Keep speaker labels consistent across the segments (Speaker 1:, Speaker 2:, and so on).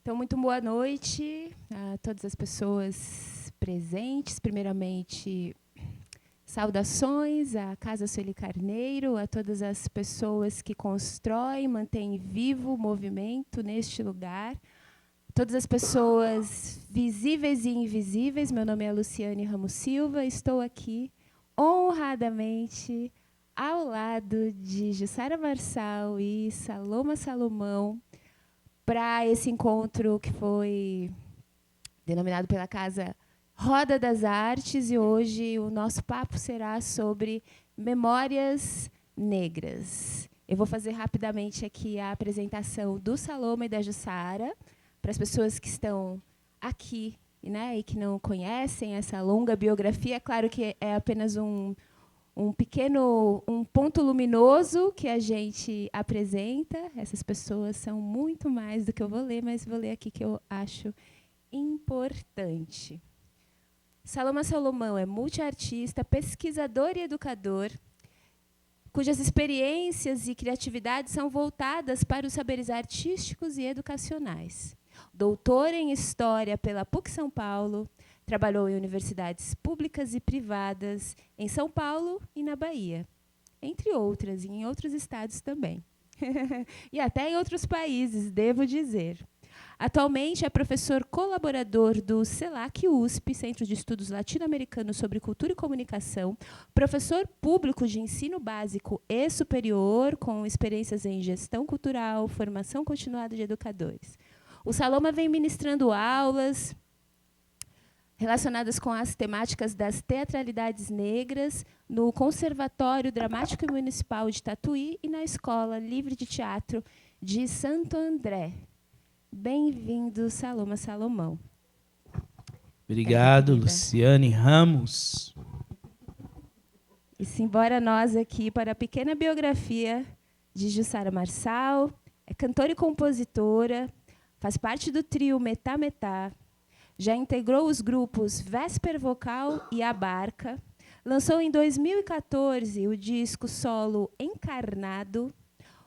Speaker 1: Então, muito boa noite a todas as pessoas presentes. Primeiramente, saudações à Casa Sueli Carneiro, a todas as pessoas que constroem, mantêm vivo o movimento neste lugar. Todas as pessoas visíveis e invisíveis. Meu nome é Luciane Ramos Silva. Estou aqui honradamente ao lado de Jussara Marçal e Saloma Salomão, para esse encontro que foi denominado pela Casa Roda das Artes, e hoje o nosso papo será sobre memórias negras. Eu vou fazer rapidamente aqui a apresentação do Saloma e da Jussara, para as pessoas que estão aqui, né, e que não conhecem essa longa biografia. Claro que é apenas um ponto luminoso que a gente apresenta. Essas pessoas são muito mais do que eu vou ler, mas vou ler aqui que eu acho importante. Saloma Salomão é multiartista, pesquisador e educador, cujas experiências e criatividades são voltadas para os saberes artísticos e educacionais. Doutora em História pela PUC São Paulo, trabalhou em universidades públicas e privadas em São Paulo e na Bahia, entre outras, e em outros estados também. E até em outros países, devo dizer. Atualmente é professor colaborador do CELAC USP, Centro de Estudos Latino-Americanos sobre Cultura e Comunicação, professor público de ensino básico e superior, com experiências em gestão cultural, formação continuada de educadores. O Saloma vem ministrando aulas relacionadas com as temáticas das teatralidades negras no Conservatório Dramático Municipal de Tatuí e na Escola Livre de Teatro de Santo André. Bem-vindo, Saloma Salomão.
Speaker 2: Obrigado, Luciane Ramos.
Speaker 1: E simbora nós aqui para a pequena biografia de Jussara Marçal. É cantora e compositora, faz parte do trio Metá Metá, já integrou os grupos Vésper Vocal e A Barca, lançou em 2014 o disco solo Encarnado.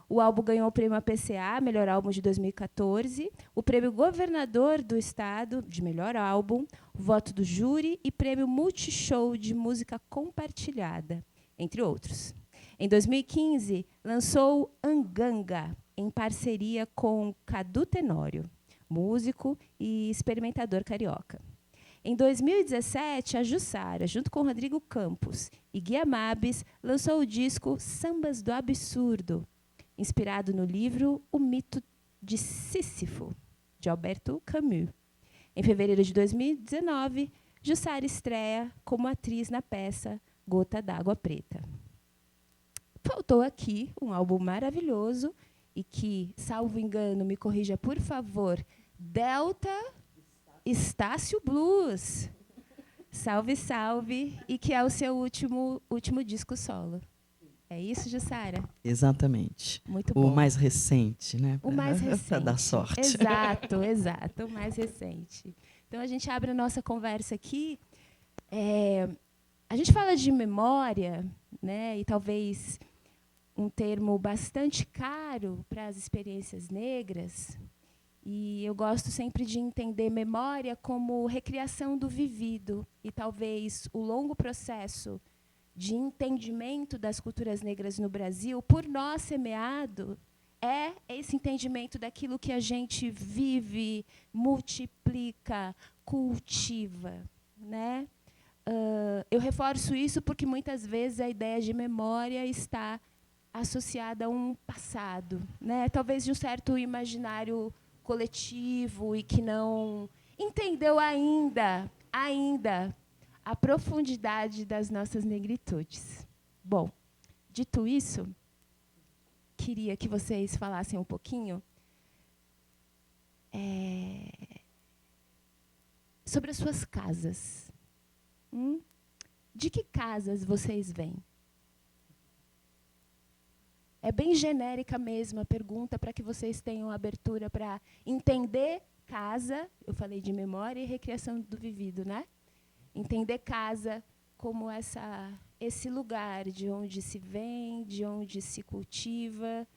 Speaker 1: O álbum ganhou o prêmio APCA, Melhor Álbum de 2014, o prêmio Governador do Estado de Melhor Álbum, voto do júri e prêmio Multishow de Música Compartilhada, entre outros. Em 2015, lançou Anganga, em parceria com Cadu Tenório, músico e experimentador carioca. Em 2017, a Jussara, junto com Rodrigo Campos e Guia Mabes, lançou o disco Sambas do Absurdo, inspirado no livro O Mito de Sísifo, de Alberto Camus. Em fevereiro de 2019, Jussara estreia como atriz na peça Gota d'Água Preta. Faltou aqui um álbum maravilhoso e que, salvo engano, me corrija, por favor, Delta Estácio Blues. Salve, salve, e que é o seu último disco solo. É isso, Jussara?
Speaker 3: Exatamente.
Speaker 1: Muito bom.
Speaker 3: O mais recente, né?
Speaker 1: O mais recente.
Speaker 3: Para dar sorte.
Speaker 1: Exato, exato, o mais recente. Então, a gente abre a nossa conversa aqui. A gente fala de memória, né, e talvez um termo bastante caro para as experiências negras. E eu gosto sempre de entender memória como recriação do vivido. E talvez o longo processo de entendimento das culturas negras no Brasil, por nós semeado, é esse entendimento daquilo que a gente vive, multiplica, cultiva, né? Eu reforço isso porque muitas vezes a ideia de memória está associada a um passado, né? Talvez de um certo imaginário coletivo e que não entendeu ainda a profundidade das nossas negritudes. Bom, dito isso, queria que vocês falassem um pouquinho sobre as suas casas. De que casas vocês vêm? É bem genérica mesmo a pergunta, para que vocês tenham abertura para entender casa. Eu falei de memória e recriação do vivido, né? Entender casa como esse lugar de onde se vem, de onde se cultiva,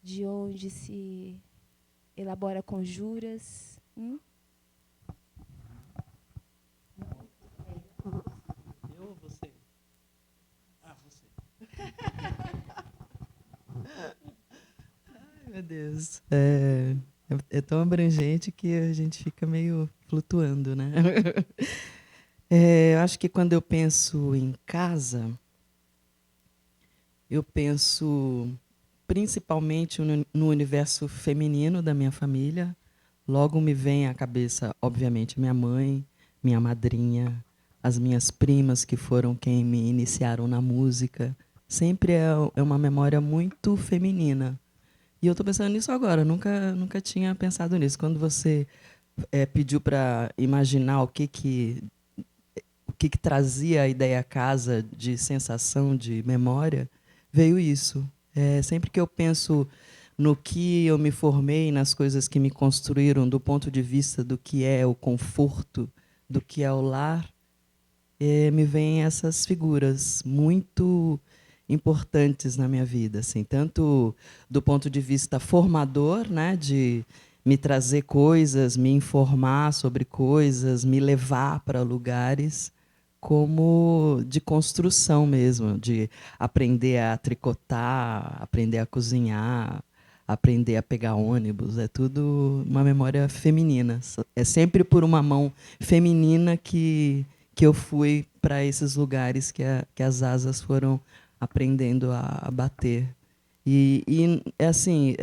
Speaker 1: de onde se elabora conjuras.
Speaker 2: Eu ou você? Ah, você.
Speaker 3: Ai, meu Deus. É tão abrangente que a gente fica meio flutuando, né? Eu acho que quando eu penso em casa, eu penso principalmente no universo feminino da minha família. Logo me vem à cabeça, obviamente, minha mãe, minha madrinha, as minhas primas que foram quem me iniciaram na música. Sempre é uma memória muito feminina. E eu estou pensando nisso agora, nunca tinha pensado nisso. Quando você pediu para imaginar o que trazia a ideia casa de sensação, de memória, veio isso. Sempre que eu penso no que eu me formei, nas coisas que me construíram do ponto de vista do que é o conforto, do que é o lar, me vêm essas figuras muito importantes na minha vida, assim, tanto do ponto de vista formador, né, de me trazer coisas, me informar sobre coisas, me levar para lugares, como de construção mesmo, de aprender a tricotar, aprender a cozinhar, aprender a pegar ônibus, é tudo uma memória feminina. É sempre por uma mão feminina que eu fui para esses lugares que as asas foram aprendendo a bater. E assim,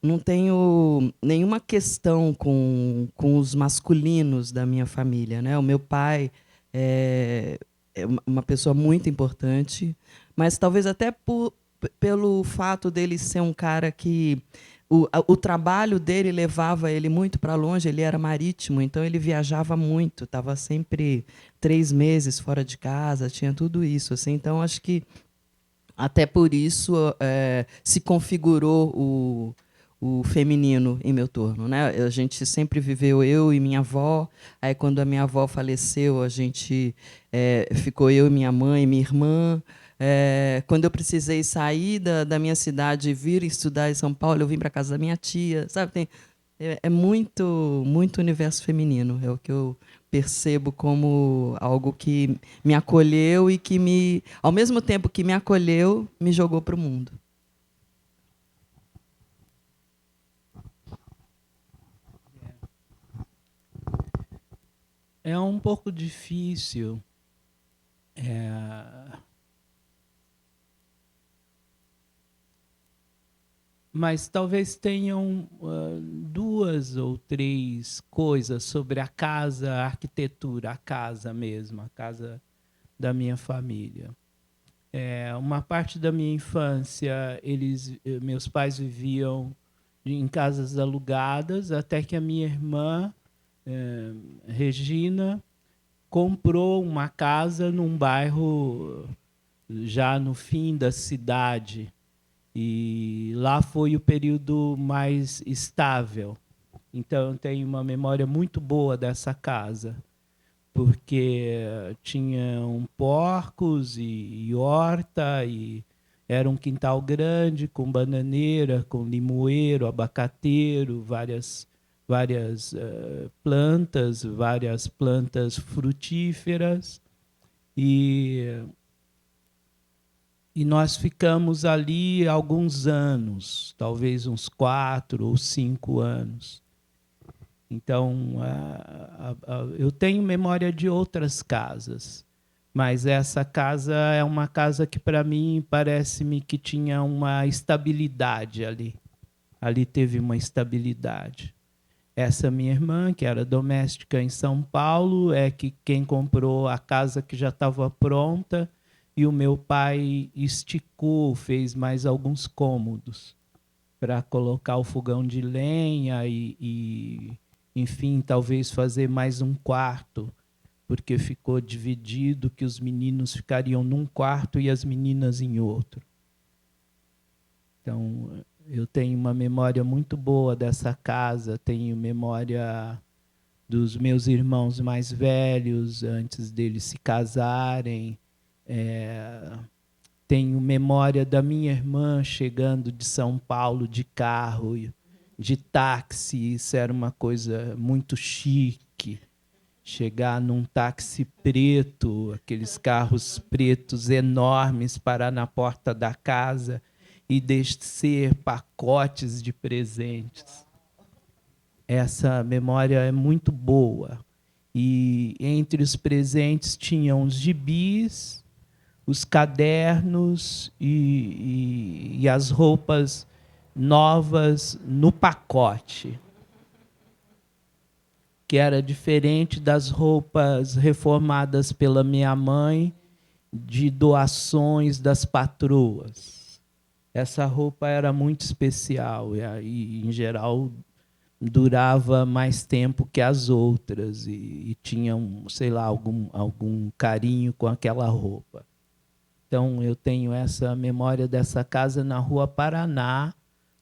Speaker 3: não tenho nenhuma questão com os masculinos da minha família, né? O meu pai é uma pessoa muito importante, mas talvez até pelo fato dele ser um cara que o trabalho dele levava ele muito para longe, ele era marítimo, então ele viajava muito, estava sempre 3 meses fora de casa, tinha tudo isso, assim. Então acho que até por isso se configurou o feminino em meu torno, né? A gente sempre viveu eu e minha avó. Aí quando a minha avó faleceu, a gente ficou eu e minha mãe, minha irmã. Quando eu precisei sair da minha cidade e vir estudar em São Paulo, eu vim para casa da minha tia, sabe? É muito muito universo feminino, é o que eu percebo como algo que me acolheu e que ao mesmo tempo que me acolheu, me jogou para o mundo.
Speaker 2: É um pouco difícil. Mas talvez tenham 2 ou 3 coisas sobre a casa, a arquitetura, a casa mesmo, a casa da minha família. Uma parte da minha infância, meus pais viviam em casas alugadas, até que a minha irmã, Regina, comprou uma casa num bairro já no fim da cidade. E lá foi o período mais estável. Então, eu tenho uma memória muito boa dessa casa, porque tinham porcos e horta, e era um quintal grande, com bananeira, com limoeiro, abacateiro, várias plantas frutíferas. E nós ficamos ali alguns anos, talvez uns 4 ou 5 anos. Então, eu tenho memória de outras casas, mas essa casa é uma casa que, para mim, parece-me que tinha uma estabilidade ali. Ali teve uma estabilidade. Essa minha irmã, que era doméstica em São Paulo, é quem comprou a casa que já estava pronta, e o meu pai esticou, fez mais alguns cômodos para colocar o fogão de lenha e, enfim, talvez fazer mais um quarto, porque ficou dividido que os meninos ficariam num quarto e as meninas em outro. Então, eu tenho uma memória muito boa dessa casa, tenho memória dos meus irmãos mais velhos, antes deles se casarem. Tenho memória da minha irmã chegando de São Paulo de carro de táxi, isso era uma coisa muito chique. Chegar num táxi preto, aqueles carros pretos enormes, parar na porta da casa e descer pacotes de presentes. Essa memória é muito boa. E entre os presentes tinham os gibis, os cadernos e as roupas novas no pacote, que era diferente das roupas reformadas pela minha mãe, de doações das patroas. Essa roupa era muito especial e em geral, durava mais tempo que as outras e tinha, sei lá, algum carinho com aquela roupa. Então, eu tenho essa memória dessa casa na Rua Paraná,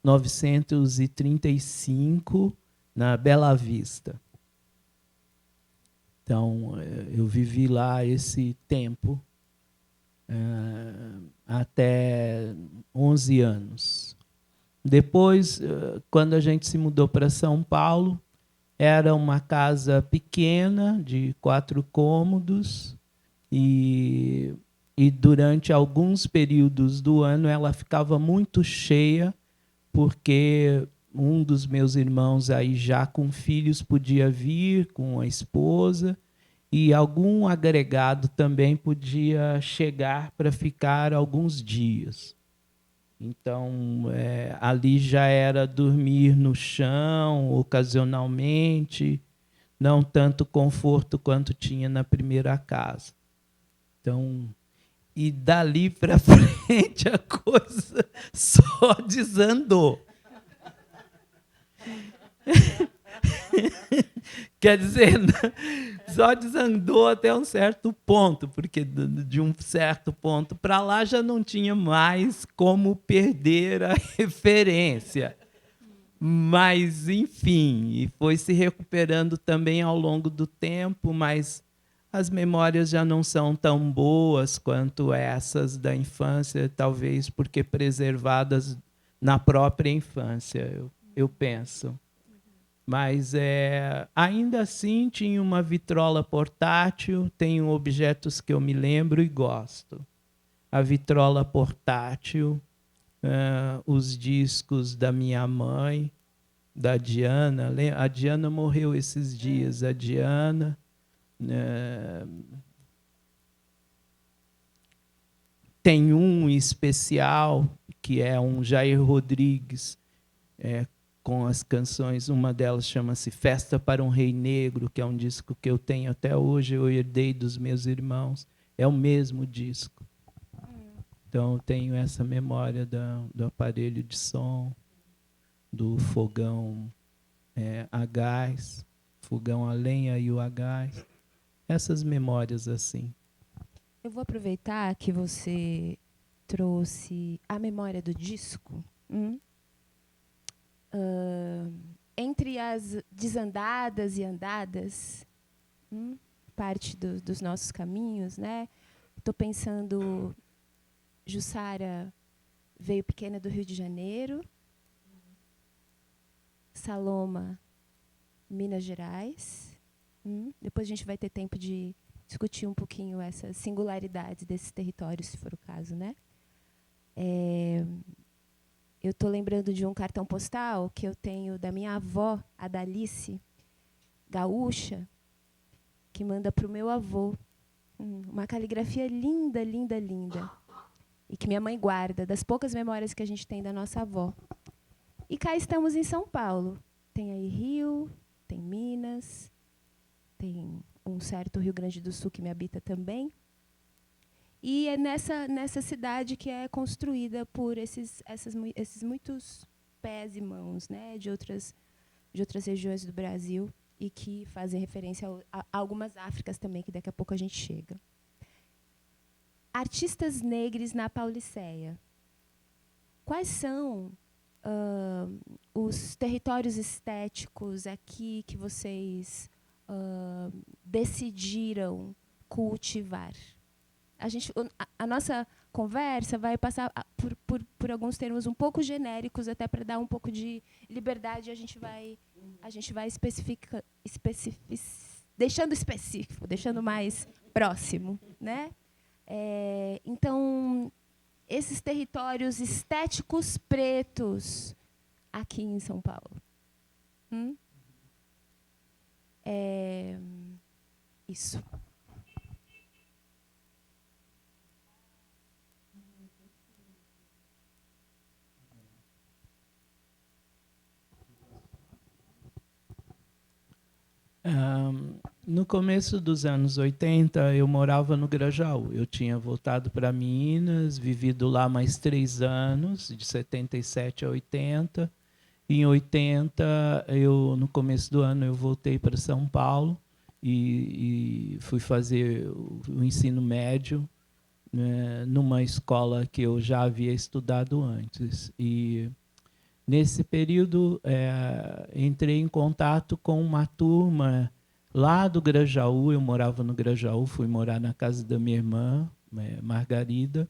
Speaker 2: 935, na Bela Vista. Então, eu vivi lá esse tempo, até 11 anos. Depois, quando a gente se mudou para São Paulo, era uma casa pequena, de 4 cômodos, e durante alguns períodos do ano ela ficava muito cheia, porque um dos meus irmãos, aí já com filhos, podia vir com a esposa, e algum agregado também podia chegar para ficar alguns dias. Então, ali já era dormir no chão, ocasionalmente, não tanto conforto quanto tinha na primeira casa. Então, e dali para frente a coisa só desandou. Quer dizer, só desandou até um certo ponto, porque de um certo ponto para lá já não tinha mais como perder a referência. Mas, enfim, e foi se recuperando também ao longo do tempo, mas as memórias já não são tão boas quanto essas da infância, talvez porque preservadas na própria infância, eu penso. Mas ainda assim tinha uma vitrola portátil, tenho objetos que eu me lembro e gosto. A vitrola portátil, os discos da minha mãe, da Diana. A Diana morreu esses dias. A Diana, tem um especial, que é um Jair Rodrigues, com as canções, uma delas chama-se Festa para um Rei Negro, que é um disco que eu tenho até hoje, eu herdei dos meus irmãos. É o mesmo disco. Então, eu tenho essa memória do aparelho de som, do fogão a gás, fogão a lenha e o a gás. Essas memórias assim.
Speaker 1: Eu vou aproveitar que você trouxe a memória do disco. Entre as desandadas e andadas, parte dos nossos caminhos, né? Estou pensando, Jussara veio pequena do Rio de Janeiro, Saloma, Minas Gerais. Depois a gente vai ter tempo de discutir um pouquinho essas singularidades desses territórios, se for o caso, né? Eu estou lembrando de um cartão postal que eu tenho da minha avó, a Dalice, gaúcha, que manda para o meu avô. Uma caligrafia linda, linda, linda. E que minha mãe guarda, das poucas memórias que a gente tem da nossa avó. E cá estamos em São Paulo. Tem aí Rio, tem Minas, tem um certo Rio Grande do Sul que me habita também. E é nessa cidade que é construída por esses muitos pés e mãos, né, de outras regiões do Brasil, e que fazem referência a algumas Áfricas também, que daqui a pouco a gente chega. Artistas negros na Pauliceia. Quais são os territórios estéticos aqui que vocês decidiram cultivar? A nossa conversa vai passar por alguns termos um pouco genéricos, até para dar um pouco de liberdade. A gente vai deixando específico, deixando mais próximo, né? Então, esses territórios estéticos pretos aqui em São Paulo. Isso.
Speaker 2: No começo dos anos 80, eu morava no Grajaú. Eu tinha voltado para Minas, vivido lá mais 3 anos, de 77 a 80. Em 80, no começo do ano, eu voltei para São Paulo e fui fazer o ensino médio, né, numa escola que eu já havia estudado antes. E nesse período, entrei em contato com uma turma lá do Grajaú. Eu morava no Grajaú, fui morar na casa da minha irmã, Margarida,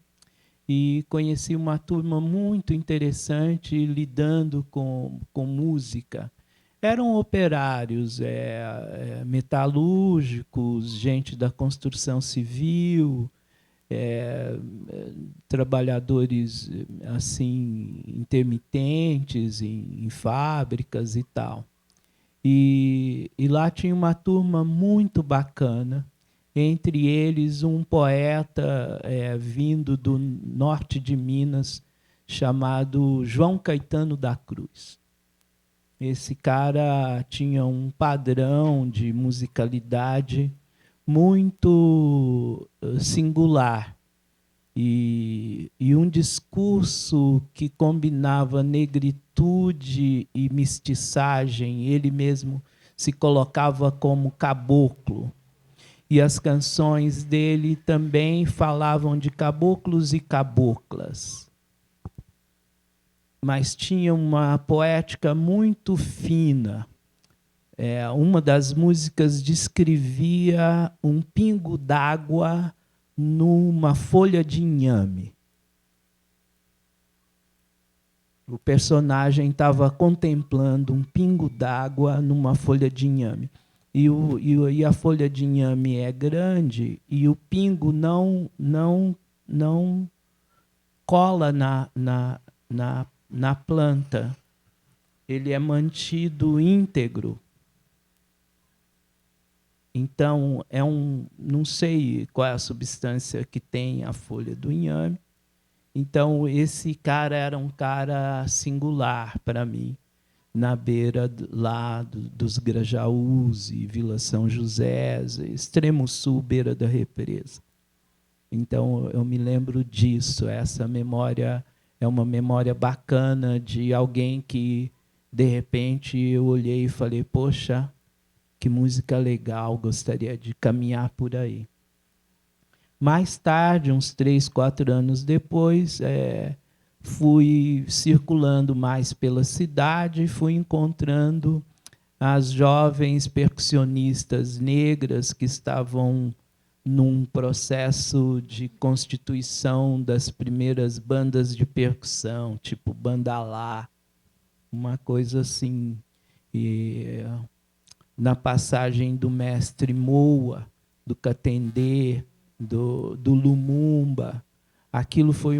Speaker 2: e conheci uma turma muito interessante lidando com música. Eram operários, metalúrgicos, gente da construção civil, trabalhadores assim intermitentes em fábricas e tal. E lá tinha uma turma muito bacana, entre eles um poeta vindo do norte de Minas, chamado João Caetano da Cruz. Esse cara tinha um padrão de musicalidade muito singular e um discurso que combinava negritude e mestiçagem. Ele mesmo se colocava como caboclo. E as canções dele também falavam de caboclos e caboclas. Mas tinha uma poética muito fina. Uma das músicas descrevia um pingo d'água numa folha de inhame. O personagem estava contemplando um pingo d'água numa folha de inhame. E a folha de inhame é grande e o pingo não cola na planta. Ele é mantido íntegro. Então, não sei qual é a substância que tem a folha do inhame. Então, esse cara era um cara singular para mim, na beira lá dos Grajaús e Vila São José, extremo sul, beira da represa. Então, eu me lembro disso. Essa memória é uma memória bacana de alguém que, de repente, eu olhei e falei, poxa, que música legal, gostaria de caminhar por aí. Mais tarde, uns 3, 4 anos depois, fui circulando mais pela cidade e fui encontrando as jovens percussionistas negras que estavam num processo de constituição das primeiras bandas de percussão, tipo Bandalá, uma coisa assim. E na passagem do mestre Moa, do Catendê, do Lumumba, aquilo foi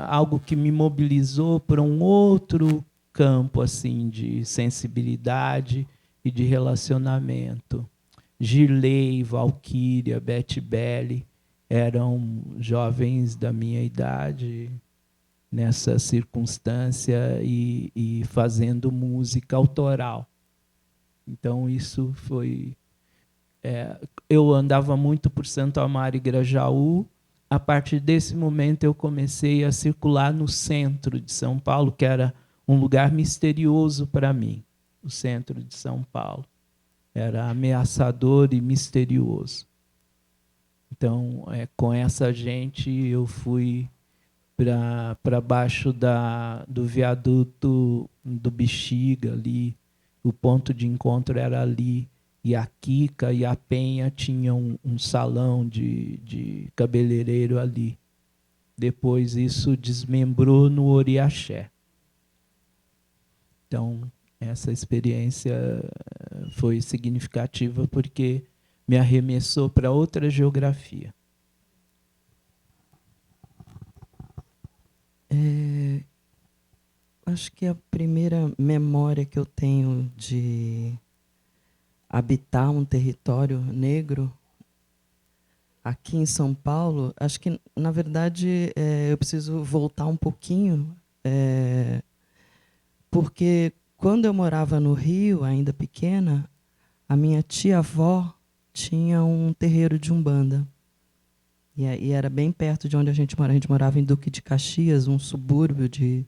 Speaker 2: algo que me mobilizou para um outro campo assim de sensibilidade e de relacionamento. Girley, Valquíria, Bete Belli eram jovens da minha idade nessa circunstância e fazendo música autoral. Então, isso foi... eu andava muito por Santo Amaro e Grajaú. A partir desse momento, eu comecei a circular no centro de São Paulo, que era um lugar misterioso para mim. O centro de São Paulo era ameaçador e misterioso. Então, com essa gente, eu fui para baixo do viaduto do Bexiga, ali. O ponto de encontro era ali. E a Kika e a Penha tinham um salão de cabeleireiro ali. Depois isso desmembrou no Oriaxé. Então, essa experiência foi significativa porque me arremessou para outra geografia.
Speaker 3: Acho que a primeira memória que eu tenho de habitar um território negro aqui em São Paulo, acho que, na verdade, eu preciso voltar um pouquinho, porque quando eu morava no Rio, ainda pequena, a minha tia-avó tinha um terreiro de Umbanda. E era bem perto de onde a gente morava. A gente morava em Duque de Caxias, um subúrbio de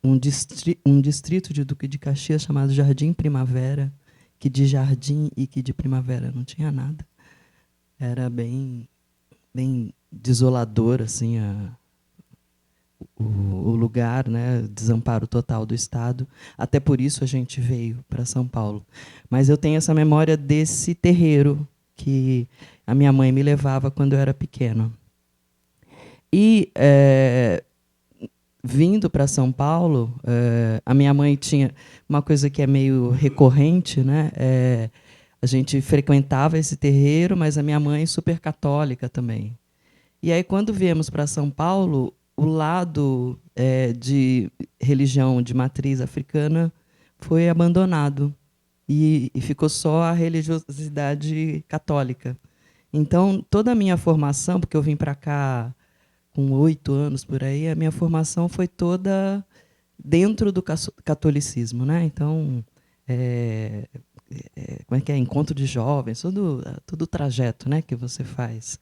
Speaker 3: um distrito de Duque de Caxias chamado Jardim Primavera, que de jardim e que de primavera não tinha nada. Era bem desolador assim, o lugar, né, desamparo total do Estado. Até por isso a gente veio para São Paulo. Mas eu tenho essa memória desse terreiro que a minha mãe me levava quando eu era pequena. E vindo para São Paulo, a minha mãe tinha uma coisa que é meio recorrente, né? A gente frequentava esse terreiro, mas a minha mãe super católica também. E aí, quando viemos para São Paulo, o lado de religião de matriz africana foi abandonado e ficou só a religiosidade católica. Então, toda a minha formação, porque eu vim para cá com 8 anos por aí, a minha formação foi toda dentro do catolicismo, né? Então, como é que é? Encontro de jovens, todo o trajeto, né, que você faz.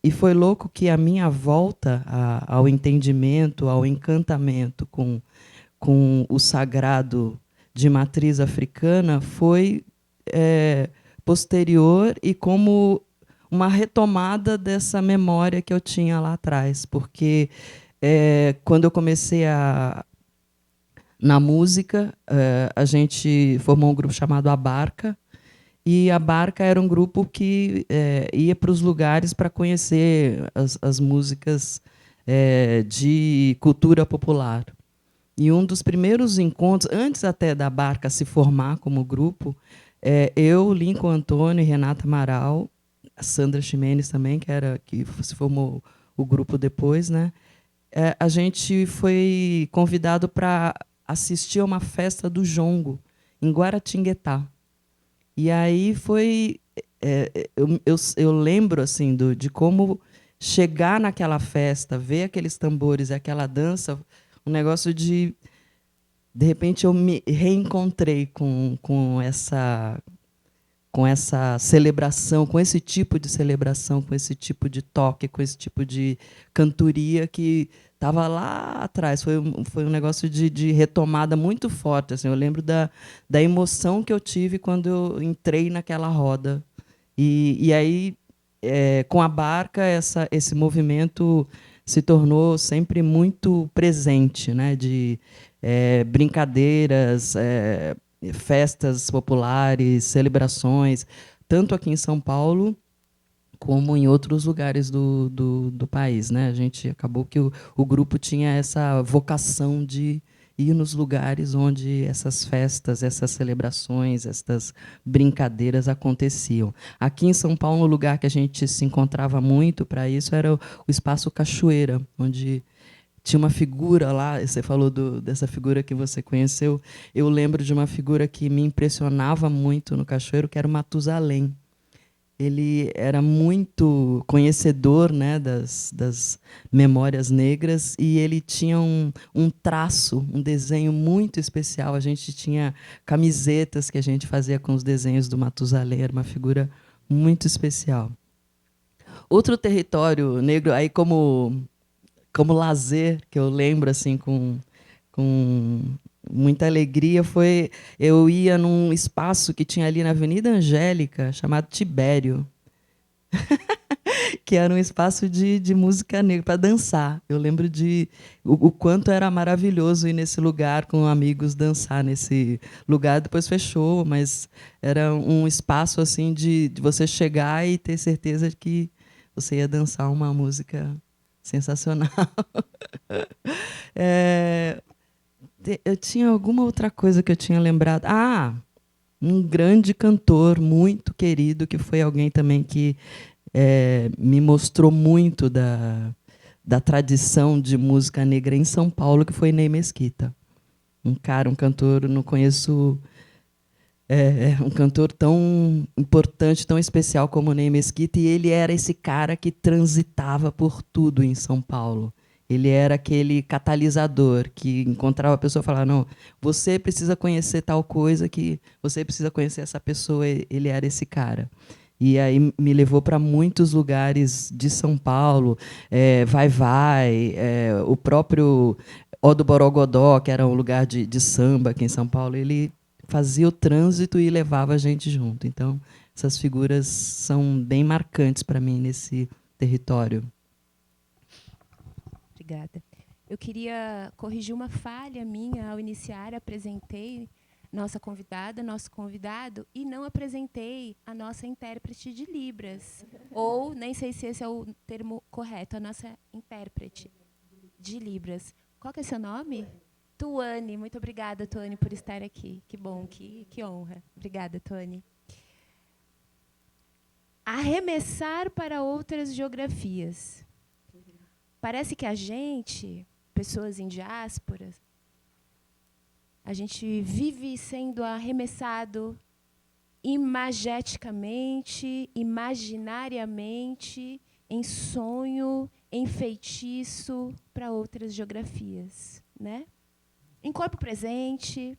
Speaker 3: E foi louco que a minha volta ao entendimento, ao encantamento com o sagrado de matriz africana foi posterior e como uma retomada dessa memória que eu tinha lá atrás, porque quando eu comecei na música, a gente formou um grupo chamado A Barca, e A Barca era um grupo que ia para os lugares para conhecer as músicas de cultura popular. E um dos primeiros encontros, antes até da Barca se formar como grupo, eu, Lincoln Antônio e Renata Amaral, a Sandra Ximenes também, que se formou o grupo depois, né? A gente foi convidado para assistir a uma festa do jongo, em Guaratinguetá. E aí foi... eu lembro assim, de como chegar naquela festa, ver aqueles tambores e aquela dança, um negócio de repente, eu me reencontrei com essa celebração, com esse tipo de celebração, com esse tipo de toque, com esse tipo de cantoria que estava lá atrás. Foi um negócio de retomada muito forte. Assim, eu lembro da emoção que eu tive quando eu entrei naquela roda. E aí, com A Barca, esse movimento se tornou sempre muito presente, né? De brincadeiras, festas populares, celebrações, tanto aqui em São Paulo como em outros lugares do país, né? A gente acabou que o grupo tinha essa vocação de ir nos lugares onde essas festas, essas celebrações, essas brincadeiras aconteciam. Aqui em São Paulo, um lugar que a gente se encontrava muito para isso era o Espaço Cachoeira, onde tinha uma figura lá, você falou dessa figura que você conheceu, eu lembro de uma figura que me impressionava muito no Cachoeiro, que era o Matusalém. Ele era muito conhecedor, né, das memórias negras, e ele tinha um traço, um desenho muito especial. A gente tinha camisetas que a gente fazia com os desenhos do Matusalém, era uma figura muito especial. Outro território negro, aí como lazer, que eu lembro assim com muita alegria, foi eu ia num espaço que tinha ali na Avenida Angélica, chamado Tibério, que era um espaço de música negra, para dançar. Eu lembro o quanto era maravilhoso ir nesse lugar com amigos, dançar nesse lugar. Depois fechou, mas era um espaço assim de você chegar e ter certeza de que você ia dançar uma música sensacional. Eu tinha alguma outra coisa que eu tinha lembrado. Um grande cantor muito querido, que foi alguém também que me mostrou muito da tradição de música negra em São Paulo, que foi Ney Mesquita. Um cantor, não conheço um cantor tão importante, tão especial como Ney Mesquita, e ele era esse cara que transitava por tudo em São Paulo. Ele era aquele catalisador que encontrava a pessoa e falava, não, você precisa conhecer tal coisa, que você precisa conhecer essa pessoa. Ele era esse cara. E aí me levou para muitos lugares de São Paulo, Vai, o próprio Ó do Borogodó, que era um lugar de samba aqui em São Paulo. Ele fazia o trânsito e levava a gente junto. Então, essas figuras são bem marcantes para mim nesse território.
Speaker 1: Obrigada. Eu queria corrigir uma falha minha ao iniciar. Apresentei nossa convidada, nosso convidado, e não apresentei a nossa intérprete de Libras. Ou, nem sei se esse é o termo correto, a nossa intérprete de Libras. Qual que é seu nome? Tuane. Muito obrigada, Tuane, por estar aqui. Que bom, que honra. Obrigada, Tuane. Arremessar para outras geografias. Parece que a gente, pessoas em diáspora, a gente vive sendo arremessado imageticamente, imaginariamente, em sonho, em feitiço, para outras geografias, né? Em corpo presente.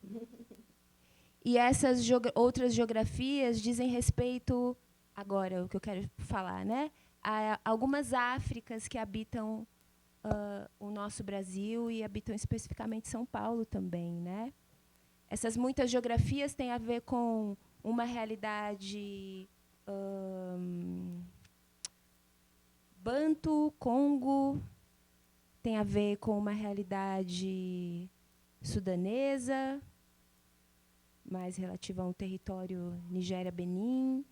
Speaker 1: E essas outras geografias dizem respeito, agora, o que eu quero falar, né? A algumas Áfricas que habitam o nosso Brasil e habitam especificamente São Paulo também, né? Essas muitas geografias têm a ver com uma realidade Banto, Congo, tem a ver com uma realidade sudanesa, mais relativa a um território Nigéria-Benin.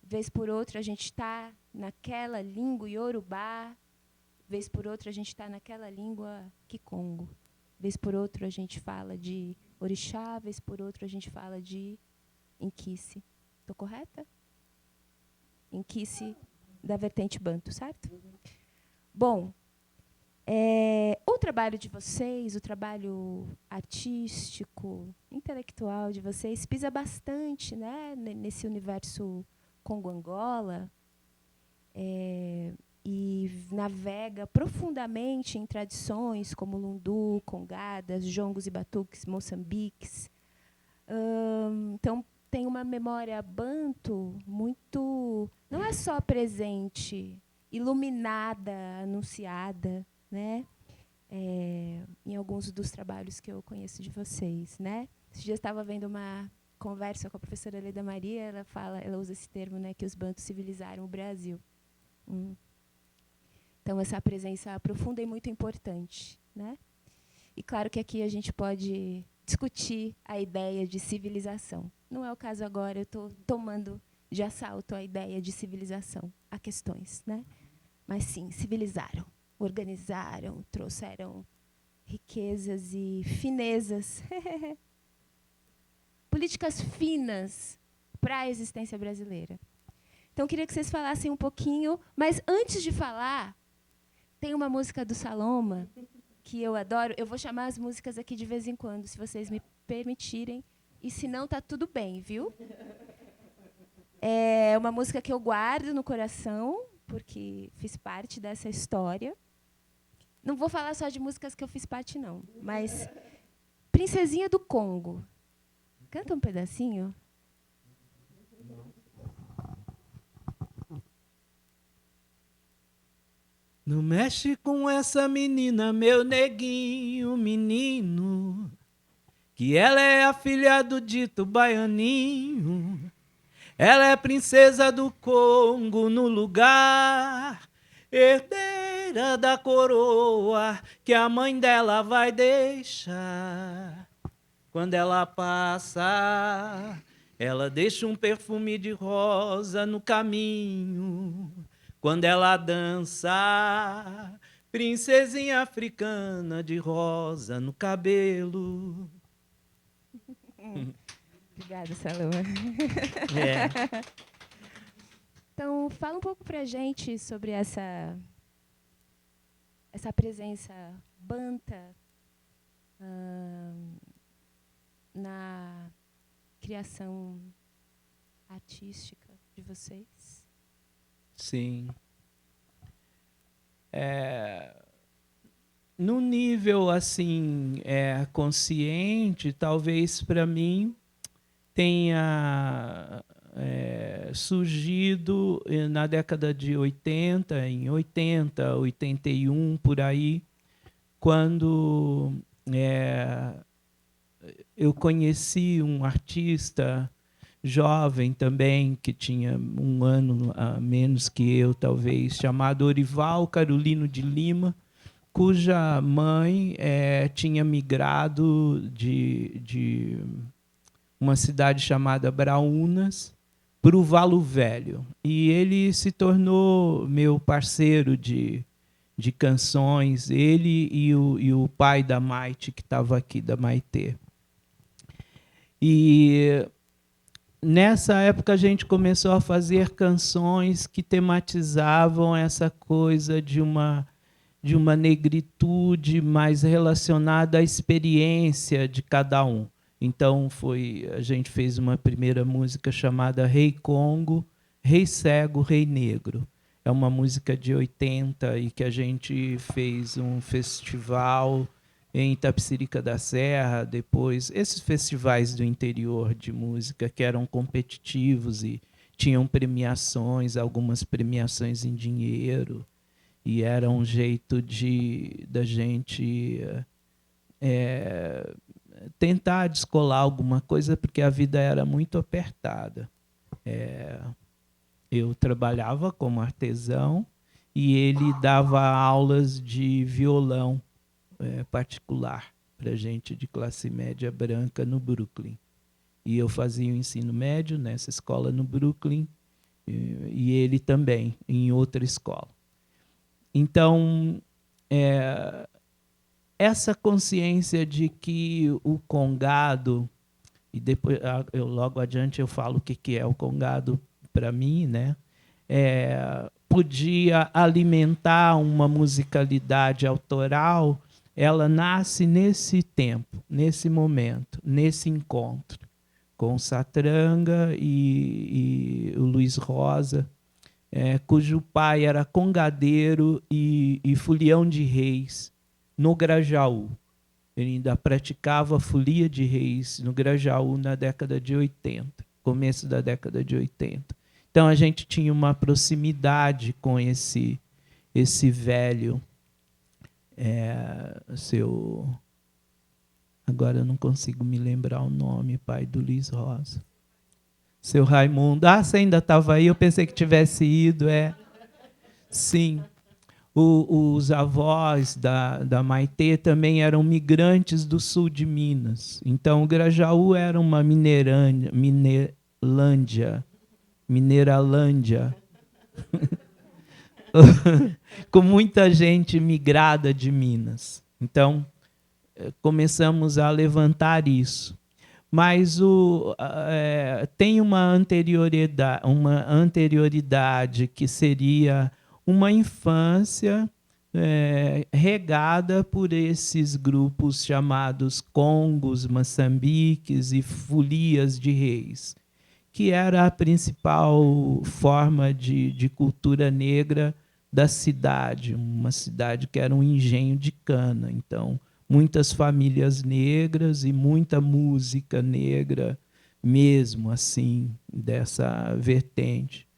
Speaker 1: Vez por outra, a gente está naquela língua iorubá, vez por outra, a gente está naquela língua kikongo. Vez por outra, a gente fala de orixá, vez por outra, a gente fala de Inquice. Estou correta? Inquice da vertente banto, certo? Bom, o trabalho de vocês, o trabalho artístico, intelectual de vocês, pisa bastante, né, nesse universo Congo-Angola, e navega profundamente em tradições como lundu, congadas, jongos e batuques, moçambiques. Então, tem uma memória banto muito... Não é só presente, iluminada, anunciada, né? Em alguns dos trabalhos que eu conheço de vocês, né? Esse dia eu estava vendo uma conversa com a professora Leda Maria, ela usa esse termo, né, que os bantos civilizaram o Brasil. Então, essa presença profunda é muito importante, né? E claro que aqui a gente pode discutir a ideia de civilização. Não é o caso agora, eu estou tomando de assalto a ideia de civilização. Há questões, né? Mas sim, civilizaram, organizaram, trouxeram riquezas e finezas. Políticas finas para a existência brasileira. Então, eu queria que vocês falassem um pouquinho, mas antes de falar, tem uma música do Saloma que eu adoro. Eu vou chamar as músicas aqui de vez em quando, se vocês me permitirem. E se não, tá tudo bem, viu? É uma música que eu guardo no coração, porque fiz parte dessa história. Não vou falar só de músicas que eu fiz parte, não. Mas Princesinha do Congo. Canta um pedacinho.
Speaker 2: Não mexe com essa menina, meu neguinho, menino, que ela é a filha do dito baianinho. Ela é princesa do Congo no lugar, herdeira da coroa que a mãe dela vai deixar. Quando ela passa, ela deixa um perfume de rosa no caminho. quando ela dança, princesinha africana de rosa no cabelo.
Speaker 1: Obrigada, Saloma.
Speaker 2: É.
Speaker 1: Então, fala um pouco pra gente sobre essa presença banta na criação artística de vocês.
Speaker 2: Sim. No nível assim consciente, talvez para mim tenha surgido na década de 80, em 80, 81, por aí, quando eu conheci um artista jovem também, que tinha um ano a menos que eu, talvez, chamado Orival Carolino de Lima, cuja mãe tinha migrado de uma cidade chamada Braúnas para o Valo Velho. E ele se tornou meu parceiro de canções, ele e o pai da Maite, que estava aqui, da Maitê. E nessa época a gente começou a fazer canções que tematizavam essa coisa de uma negritude mais relacionada à experiência de cada um. Então a gente fez uma primeira música chamada Rei Congo, Rei Cego, Rei Negro. É uma música de 80 e que a gente fez um festival em Itapecerica da Serra, depois esses festivais do interior de música que eram competitivos e tinham premiações, algumas premiações em dinheiro, e era um jeito da gente tentar descolar alguma coisa, porque a vida era muito apertada. Eu trabalhava como artesão e ele dava aulas de violão particular para gente de classe média branca no Brooklyn. E eu fazia o ensino médio nessa escola no Brooklyn e ele também em outra escola. Então, essa consciência de que o congado, e depois logo adiante eu falo o que é o congado para mim, né? Podia alimentar uma musicalidade autoral, ela nasce nesse tempo, nesse momento, nesse encontro com o Satranga e o Luiz Rosa, cujo pai era congadeiro e folião de reis no Grajaú. Ele ainda praticava folia de reis no Grajaú na década de 80, começo da década de 80. Então a gente tinha uma proximidade com esse velho, agora eu não consigo me lembrar o nome, pai do Luiz Rosa. Seu Raimundo. Você ainda estava aí? Eu pensei que tivesse ido. Sim. Os avós da Maitê também eram migrantes do sul de Minas. Então, o Grajaú era uma Mineralândia, com muita gente migrada de Minas. Então, começamos a levantar isso. Mas tem uma anterioridade que seria uma infância regada por esses grupos chamados Congos, Moçambiques e folias de reis, que era a principal forma de cultura negra da cidade, uma cidade que era um engenho de cana. Então, muitas famílias negras e muita música negra mesmo, assim, dessa vertente.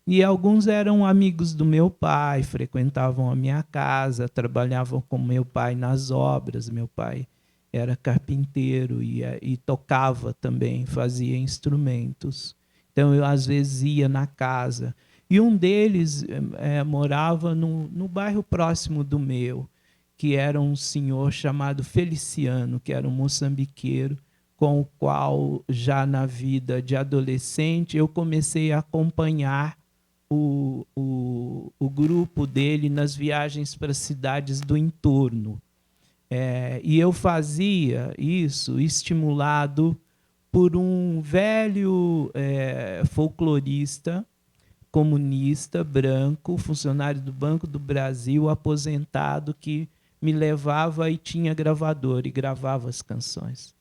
Speaker 2: E alguns eram amigos do meu pai, frequentavam a minha casa, trabalhavam com meu pai nas obras. Meu pai era carpinteiro e tocava também, fazia instrumentos. Então, eu, às vezes, ia na casa. E um deles morava no bairro próximo do meu, que era um senhor chamado Feliciano, que era um moçambiqueiro, com o qual, já na vida de adolescente, eu comecei a acompanhar o grupo dele nas viagens para as cidades do entorno. E eu fazia isso estimulado por um velho folclorista comunista, branco, funcionário do Banco do Brasil, aposentado, que me levava e tinha gravador e gravava as canções.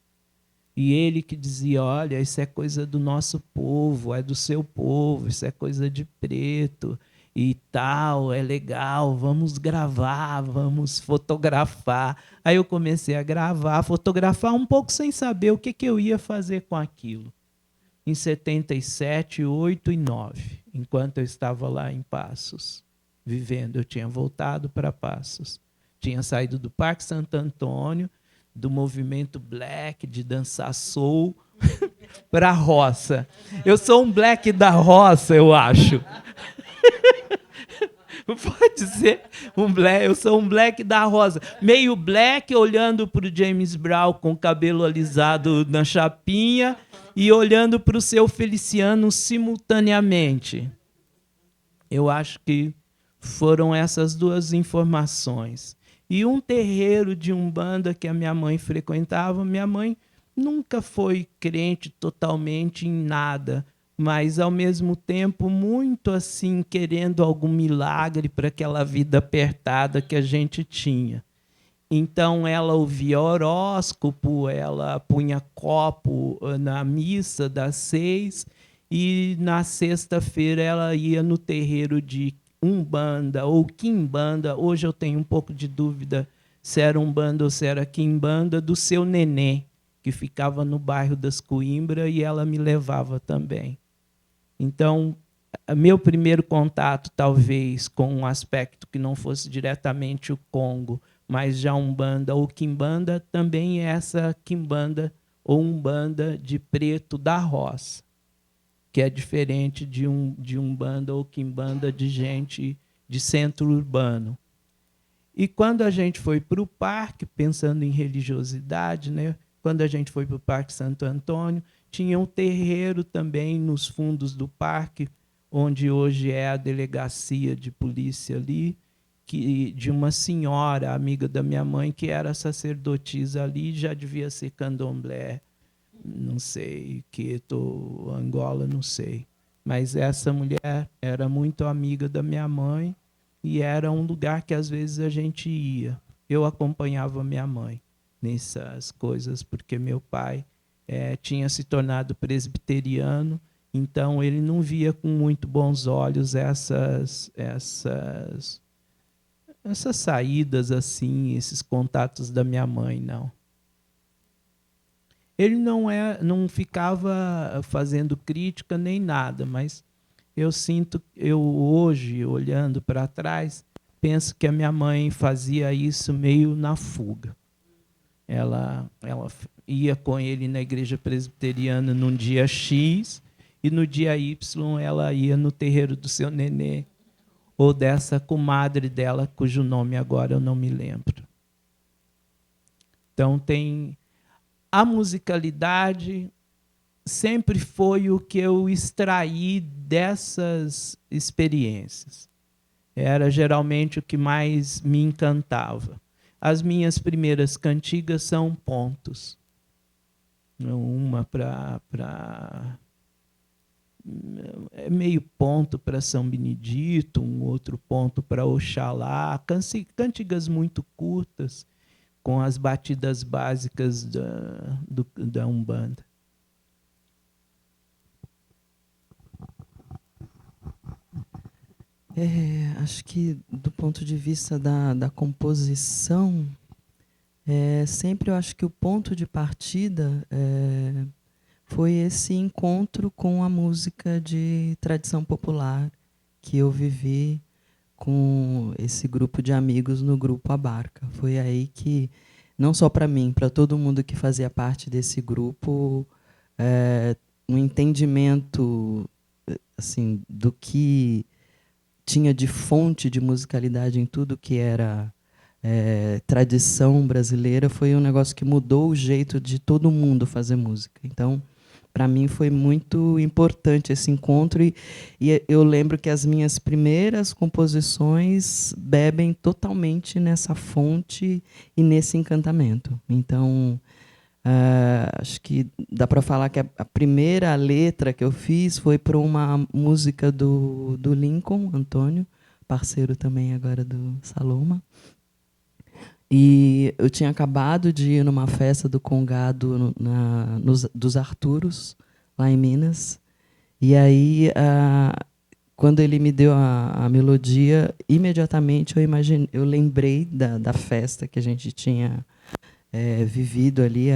Speaker 2: E ele que dizia, olha, isso é coisa do nosso povo, é do seu povo, isso é coisa de preto e tal, é legal, vamos gravar, vamos fotografar. Aí eu comecei a gravar, fotografar um pouco sem saber o que eu ia fazer com aquilo. Em 77, 8 e 9, enquanto eu estava lá em Passos, vivendo. Eu tinha voltado para Passos. Tinha saído do Parque Santo Antônio, do movimento black, de dançar soul, para a roça. Eu sou um black da roça, eu acho. Pode ser um black, eu sou um black da roça. Meio black, olhando para o James Brown com o cabelo alisado na chapinha e olhando para o seu Feliciano simultaneamente. Eu acho que foram essas duas informações. E um terreiro de umbanda que a minha mãe frequentava, minha mãe nunca foi crente totalmente em nada, mas, ao mesmo tempo, muito assim, querendo algum milagre para aquela vida apertada que a gente tinha. Então, ela ouvia horóscopo, ela punha copo na missa das 6, e, na sexta-feira, ela ia no terreiro de umbanda ou quimbanda. Hoje eu tenho um pouco de dúvida se era umbanda ou se era quimbanda, do seu Nenê, que ficava no bairro das Coimbra, e ela me levava também. Então, meu primeiro contato, talvez, com um aspecto que não fosse diretamente o Congo, mas já umbanda ou quimbanda, também é essa quimbanda ou umbanda de preto da roça, que é diferente de umbanda ou quimbanda de gente de centro urbano. E quando a gente foi para o parque, pensando em religiosidade, né? Quando a gente foi para o Parque Santo Antônio, tinha um terreiro também nos fundos do parque, onde hoje é a delegacia de polícia ali, de uma senhora, amiga da minha mãe, que era sacerdotisa ali, já devia ser candomblé, não sei, Queto, Angola, não sei. Mas essa mulher era muito amiga da minha mãe e era um lugar que às vezes a gente ia. Eu acompanhava minha mãe nessas coisas, porque meu pai tinha se tornado presbiteriano, então ele não via com muito bons olhos essas saídas assim, esses contatos da minha mãe, não. Ele não ficava fazendo crítica nem nada, mas eu sinto, eu hoje, olhando para trás, penso que a minha mãe fazia isso meio na fuga. Ela ia com ele na igreja presbiteriana num dia X, e no dia Y ela ia no terreiro do seu Nenê, ou dessa comadre dela, cujo nome agora eu não me lembro. Então, a musicalidade sempre foi o que eu extraí dessas experiências. Era geralmente o que mais me encantava. As minhas primeiras cantigas são pontos. Uma meio ponto para São Benedito, um outro ponto para Oxalá, cantigas muito curtas, com as batidas básicas da Umbanda.
Speaker 3: Acho que, do ponto de vista da composição, sempre eu acho que o ponto de partida foi esse encontro com a música de tradição popular que eu vivi com esse grupo de amigos no Grupo Abarca. Foi aí que, não só para mim, para todo mundo que fazia parte desse grupo, um entendimento assim, do que tinha de fonte de musicalidade em tudo que era tradição brasileira, foi um negócio que mudou o jeito de todo mundo fazer música. Então, para mim foi muito importante esse encontro e eu lembro que as minhas primeiras composições bebem totalmente nessa fonte e nesse encantamento. Então, acho que dá para falar que a primeira letra que eu fiz foi para uma música do Lincoln Antônio, parceiro também agora do Saloma. E eu tinha acabado de ir numa festa do Congado dos Arturos, lá em Minas. E aí, quando ele me deu a melodia, imediatamente eu lembrei da festa que a gente tinha vivido ali,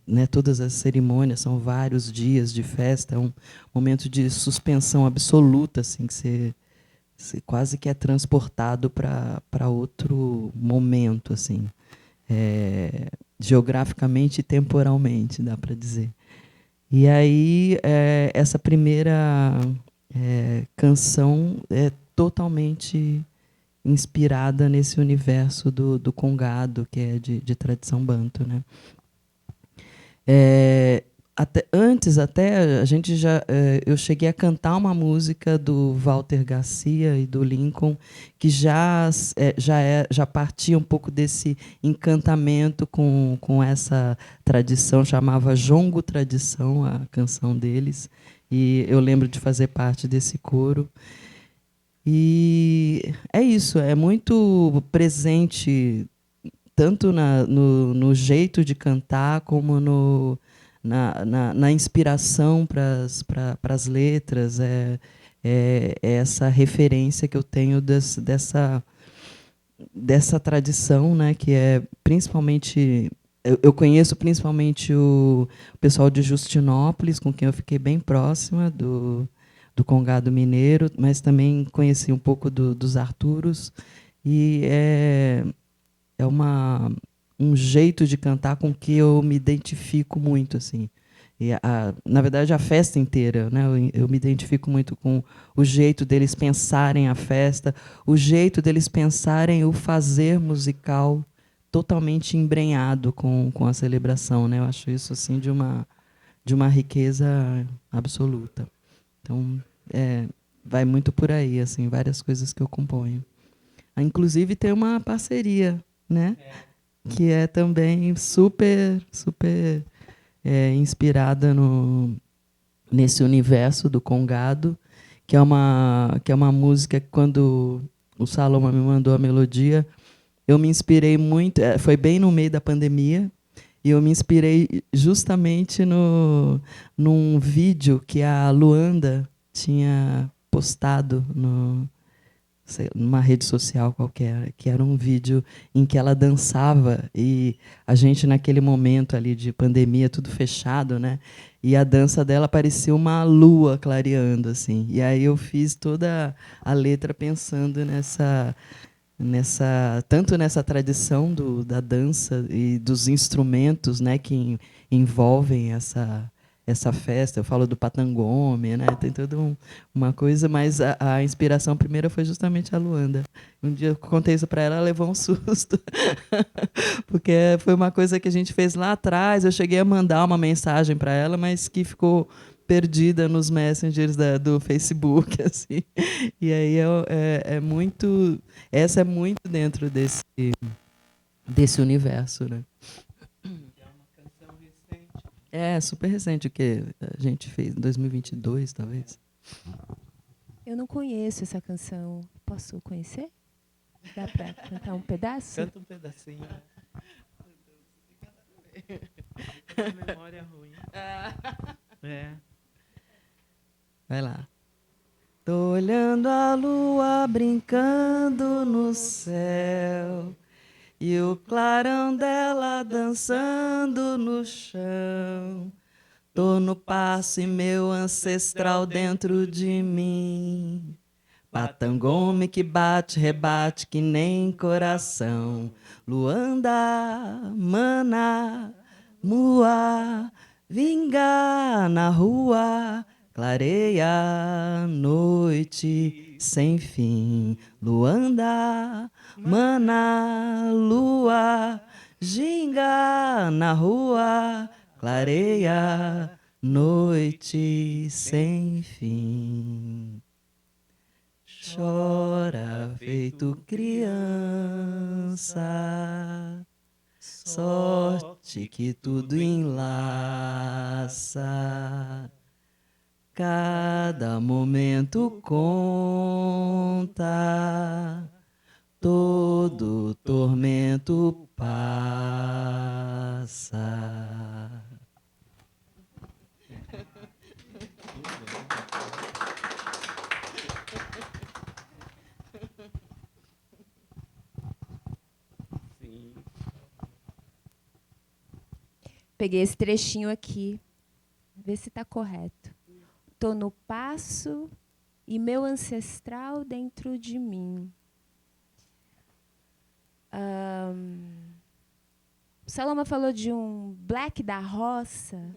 Speaker 3: né, todas as cerimônias, são vários dias de festa, é um momento de suspensão absoluta, assim, que você quase que é transportado para outro momento, assim, geograficamente e temporalmente, dá para dizer. E aí, essa primeira canção é totalmente inspirada nesse universo do Congado, que é de tradição banto, né? Antes a gente eu cheguei a cantar uma música do Walter Garcia e do Lincoln que já partia um pouco desse encantamento com essa tradição, chamava Jongo Tradição, a canção deles, e eu lembro de fazer parte desse coro. E é isso, é muito presente tanto no jeito de cantar como na inspiração para as letras. É essa referência que eu tenho dessa tradição, né, que é principalmente... Eu conheço principalmente o pessoal de Justinópolis, com quem eu fiquei bem próxima, do Congado Mineiro, mas também conheci um pouco dos Arturos. E é um jeito de cantar com que eu me identifico muito, assim. E na verdade, a festa inteira, né? Eu me identifico muito com o jeito deles pensarem a festa, o jeito deles pensarem o fazer musical totalmente embrenhado com a celebração, né? Eu acho isso assim de uma riqueza absoluta. Então, vai muito por aí, assim, várias coisas que eu componho. Inclusive, tem uma parceria, né? Que é também super, super inspirada nesse universo do Congado, que é uma música que, quando o Saloma me mandou a melodia, eu me inspirei muito, foi bem no meio da pandemia, e eu me inspirei justamente num vídeo que a Luanda tinha postado numa rede social qualquer, que era um vídeo em que ela dançava, e a gente, naquele momento ali de pandemia, tudo fechado, né? E a dança dela parecia uma lua clareando, assim. E aí eu fiz toda a letra pensando tanto nessa tradição da dança e dos instrumentos, né, que envolvem essa festa. Eu falo do patangome, né? Tem toda uma coisa, mas a inspiração primeira foi justamente a Luanda. Um dia eu contei isso para ela levou um susto, porque foi uma coisa que a gente fez lá atrás. Eu cheguei a mandar uma mensagem para ela, mas que ficou perdida nos messengers do Facebook, assim. E aí muito, essa é muito dentro desse universo, né? É super recente, o que a gente fez em 2022, talvez.
Speaker 1: Eu não conheço essa canção. Posso conhecer? Dá para cantar um pedaço?
Speaker 2: Canta um pedacinho. A memória ruim.
Speaker 3: Vai lá. Tô olhando a lua brincando no céu e o clarão dela dançando no chão. Tô no passo e meu ancestral dentro de mim. Patangome que bate, rebate que nem coração. Luanda, mana, mua, vinga na rua. Clareia a noite sem fim. Luanda, mana, lua, ginga na rua. Clareia noite sem fim. Chora feito criança, sorte que tudo enlaça. Cada momento conta, todo tormento passa.
Speaker 1: Peguei esse trechinho aqui, ver se está correto. Tô no passo e meu ancestral dentro de mim. O Saloma falou de um black da roça.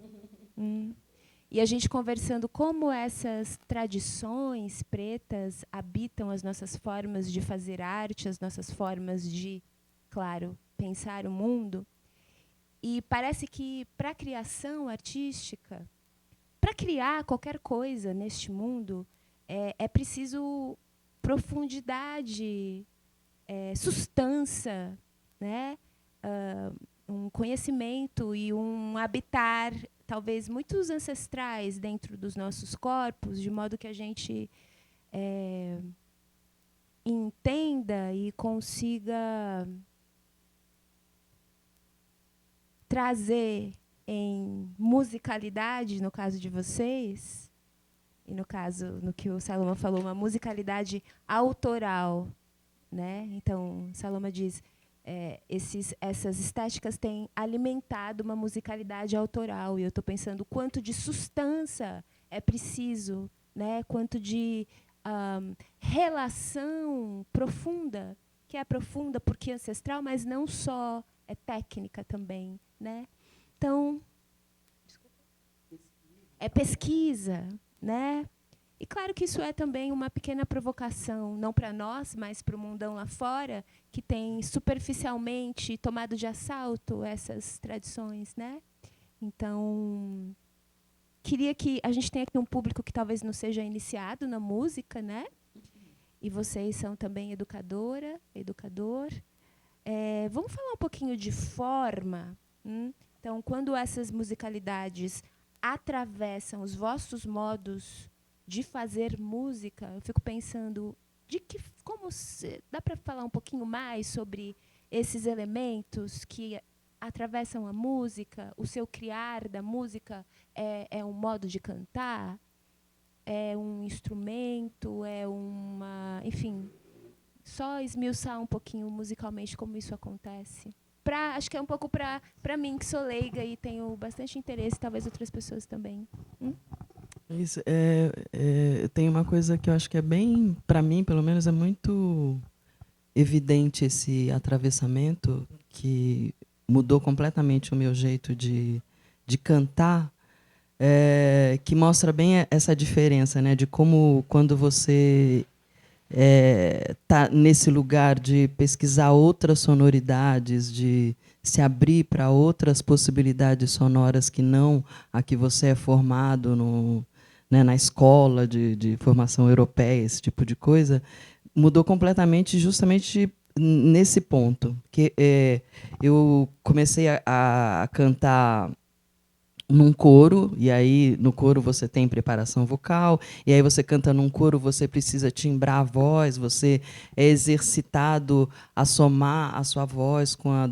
Speaker 1: E a gente conversando como essas tradições pretas habitam as nossas formas de fazer arte, as nossas formas de, claro, pensar o mundo. E parece que, para a criação artística, para criar qualquer coisa neste mundo, é preciso profundidade, sustância, né? Um conhecimento e um habitar, talvez, muitos ancestrais dentro dos nossos corpos, de modo que a gente entenda e consiga trazer em musicalidade, no caso de vocês, e no caso, no que o Saloma falou, uma musicalidade autoral, né? Então, Saloma diz, essas estéticas têm alimentado uma musicalidade autoral, e eu estou pensando quanto de substância é preciso, né? Quanto de relação profunda, que é profunda porque é ancestral, mas não só, é técnica também, né? Então, é pesquisa, né? E claro que isso é também uma pequena provocação, não para nós, mas para o mundão lá fora, que tem superficialmente tomado de assalto essas tradições, né? Então, queria que a gente tenha aqui um público que talvez não seja iniciado na música, né? E vocês são também educador. Vamos falar um pouquinho de forma. Então, quando essas musicalidades atravessam os vossos modos de fazer música, eu fico pensando dá para falar um pouquinho mais sobre esses elementos que atravessam a música, o seu criar da música é um modo de cantar, é um instrumento, enfim, só esmiuçar um pouquinho musicalmente como isso acontece. Acho que é um pouco para mim, que sou leiga e tenho bastante interesse, talvez outras pessoas também.
Speaker 3: Isso, tem uma coisa que eu acho que é bem, para mim, pelo menos, é muito evidente esse atravessamento, que mudou completamente o meu jeito de cantar, que mostra bem essa diferença, né, de como, quando você tá nesse lugar de pesquisar outras sonoridades, de se abrir para outras possibilidades sonoras que não a que você é formado na escola de formação europeia, esse tipo de coisa, mudou completamente justamente nesse ponto. Que eu comecei a cantar num coro, e aí no coro você tem preparação vocal, e aí você canta num coro, você precisa timbrar a voz, você é exercitado a somar a sua voz com a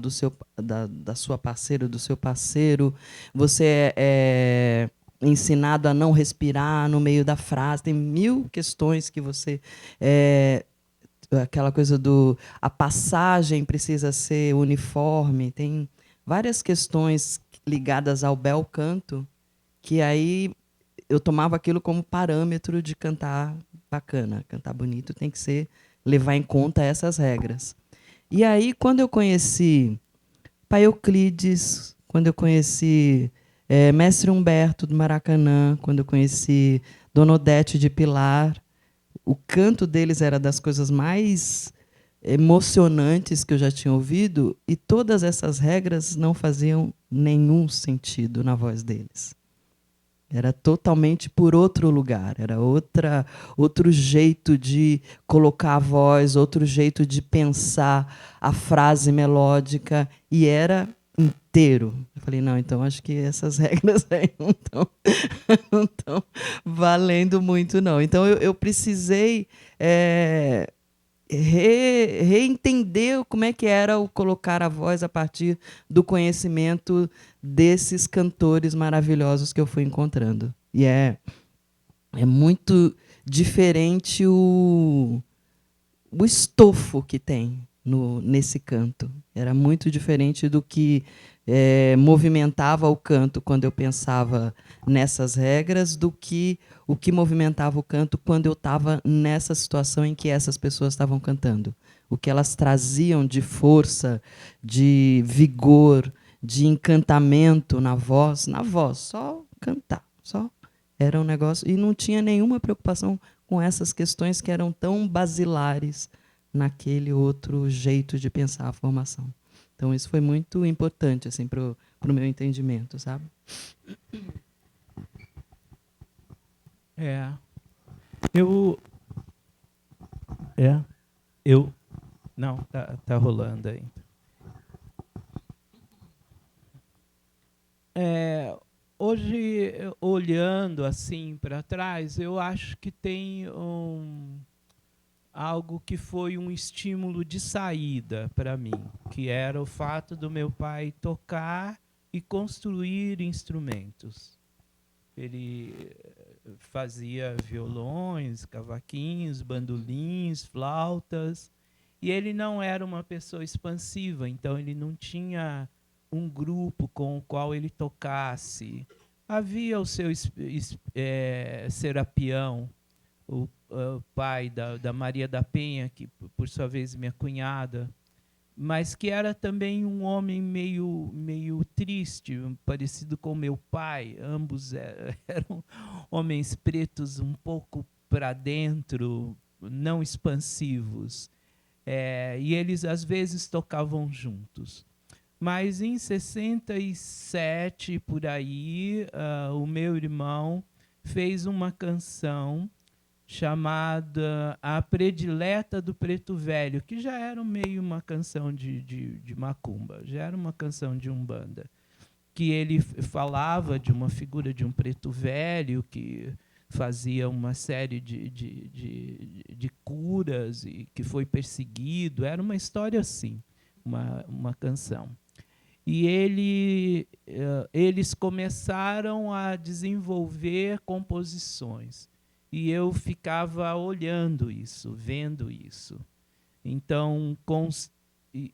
Speaker 3: da sua parceira, do seu parceiro, você é ensinado a não respirar no meio da frase, tem mil questões que você... aquela coisa a passagem precisa ser uniforme, tem várias questões ligadas ao bel canto, que aí eu tomava aquilo como parâmetro de cantar bacana, cantar bonito tem que levar em conta essas regras. E aí, quando eu conheci Pai Euclides, quando eu conheci Mestre Humberto do Maracanã, quando eu conheci Dona Odete de Pilar, o canto deles era das coisas mais emocionantes que eu já tinha ouvido, e todas essas regras não faziam nenhum sentido na voz deles. Era totalmente por outro lugar, era outro jeito de colocar a voz, outro jeito de pensar a frase melódica, e era inteiro. Eu falei, não, então acho que essas regras aí não estão valendo muito, não. Então eu precisei reentender como é que era o colocar a voz a partir do conhecimento desses cantores maravilhosos que eu fui encontrando. E é muito diferente o estofo que tem nesse canto. Era muito diferente do que movimentava o canto quando eu pensava nessas regras, do que o que movimentava o canto quando eu estava nessa situação em que essas pessoas estavam cantando. O que elas traziam de força, de vigor, de encantamento na voz, só cantar, só era um negócio, e não tinha nenhuma preocupação com essas questões que eram tão basilares naquele outro jeito de pensar a formação. Então isso foi muito importante assim para o meu entendimento, sabe?
Speaker 2: Eu não, tá rolando aí. Hoje, olhando assim para trás, eu acho que tem algo que foi um estímulo de saída para mim, que era o fato do meu pai tocar e construir instrumentos. Ele fazia violões, cavaquinhos, bandolins, flautas, e ele não era uma pessoa expansiva, então ele não tinha um grupo com o qual ele tocasse. Havia o seu Serapião, o pai da Maria da Penha, que por sua vez minha cunhada, mas que era também um homem meio triste, parecido com meu pai. Ambos eram homens pretos um pouco para dentro, não expansivos. E eles, às vezes, tocavam juntos. Mas, em 67, por aí, o meu irmão fez uma canção chamada A Predileta do Preto Velho, que já era meio uma canção de macumba, já era uma canção de umbanda, que ele falava de uma figura de um preto velho que fazia uma série de curas e que foi perseguido. Era uma história assim, uma canção. E eles começaram a desenvolver composições. E eu ficava olhando isso, vendo isso. Então,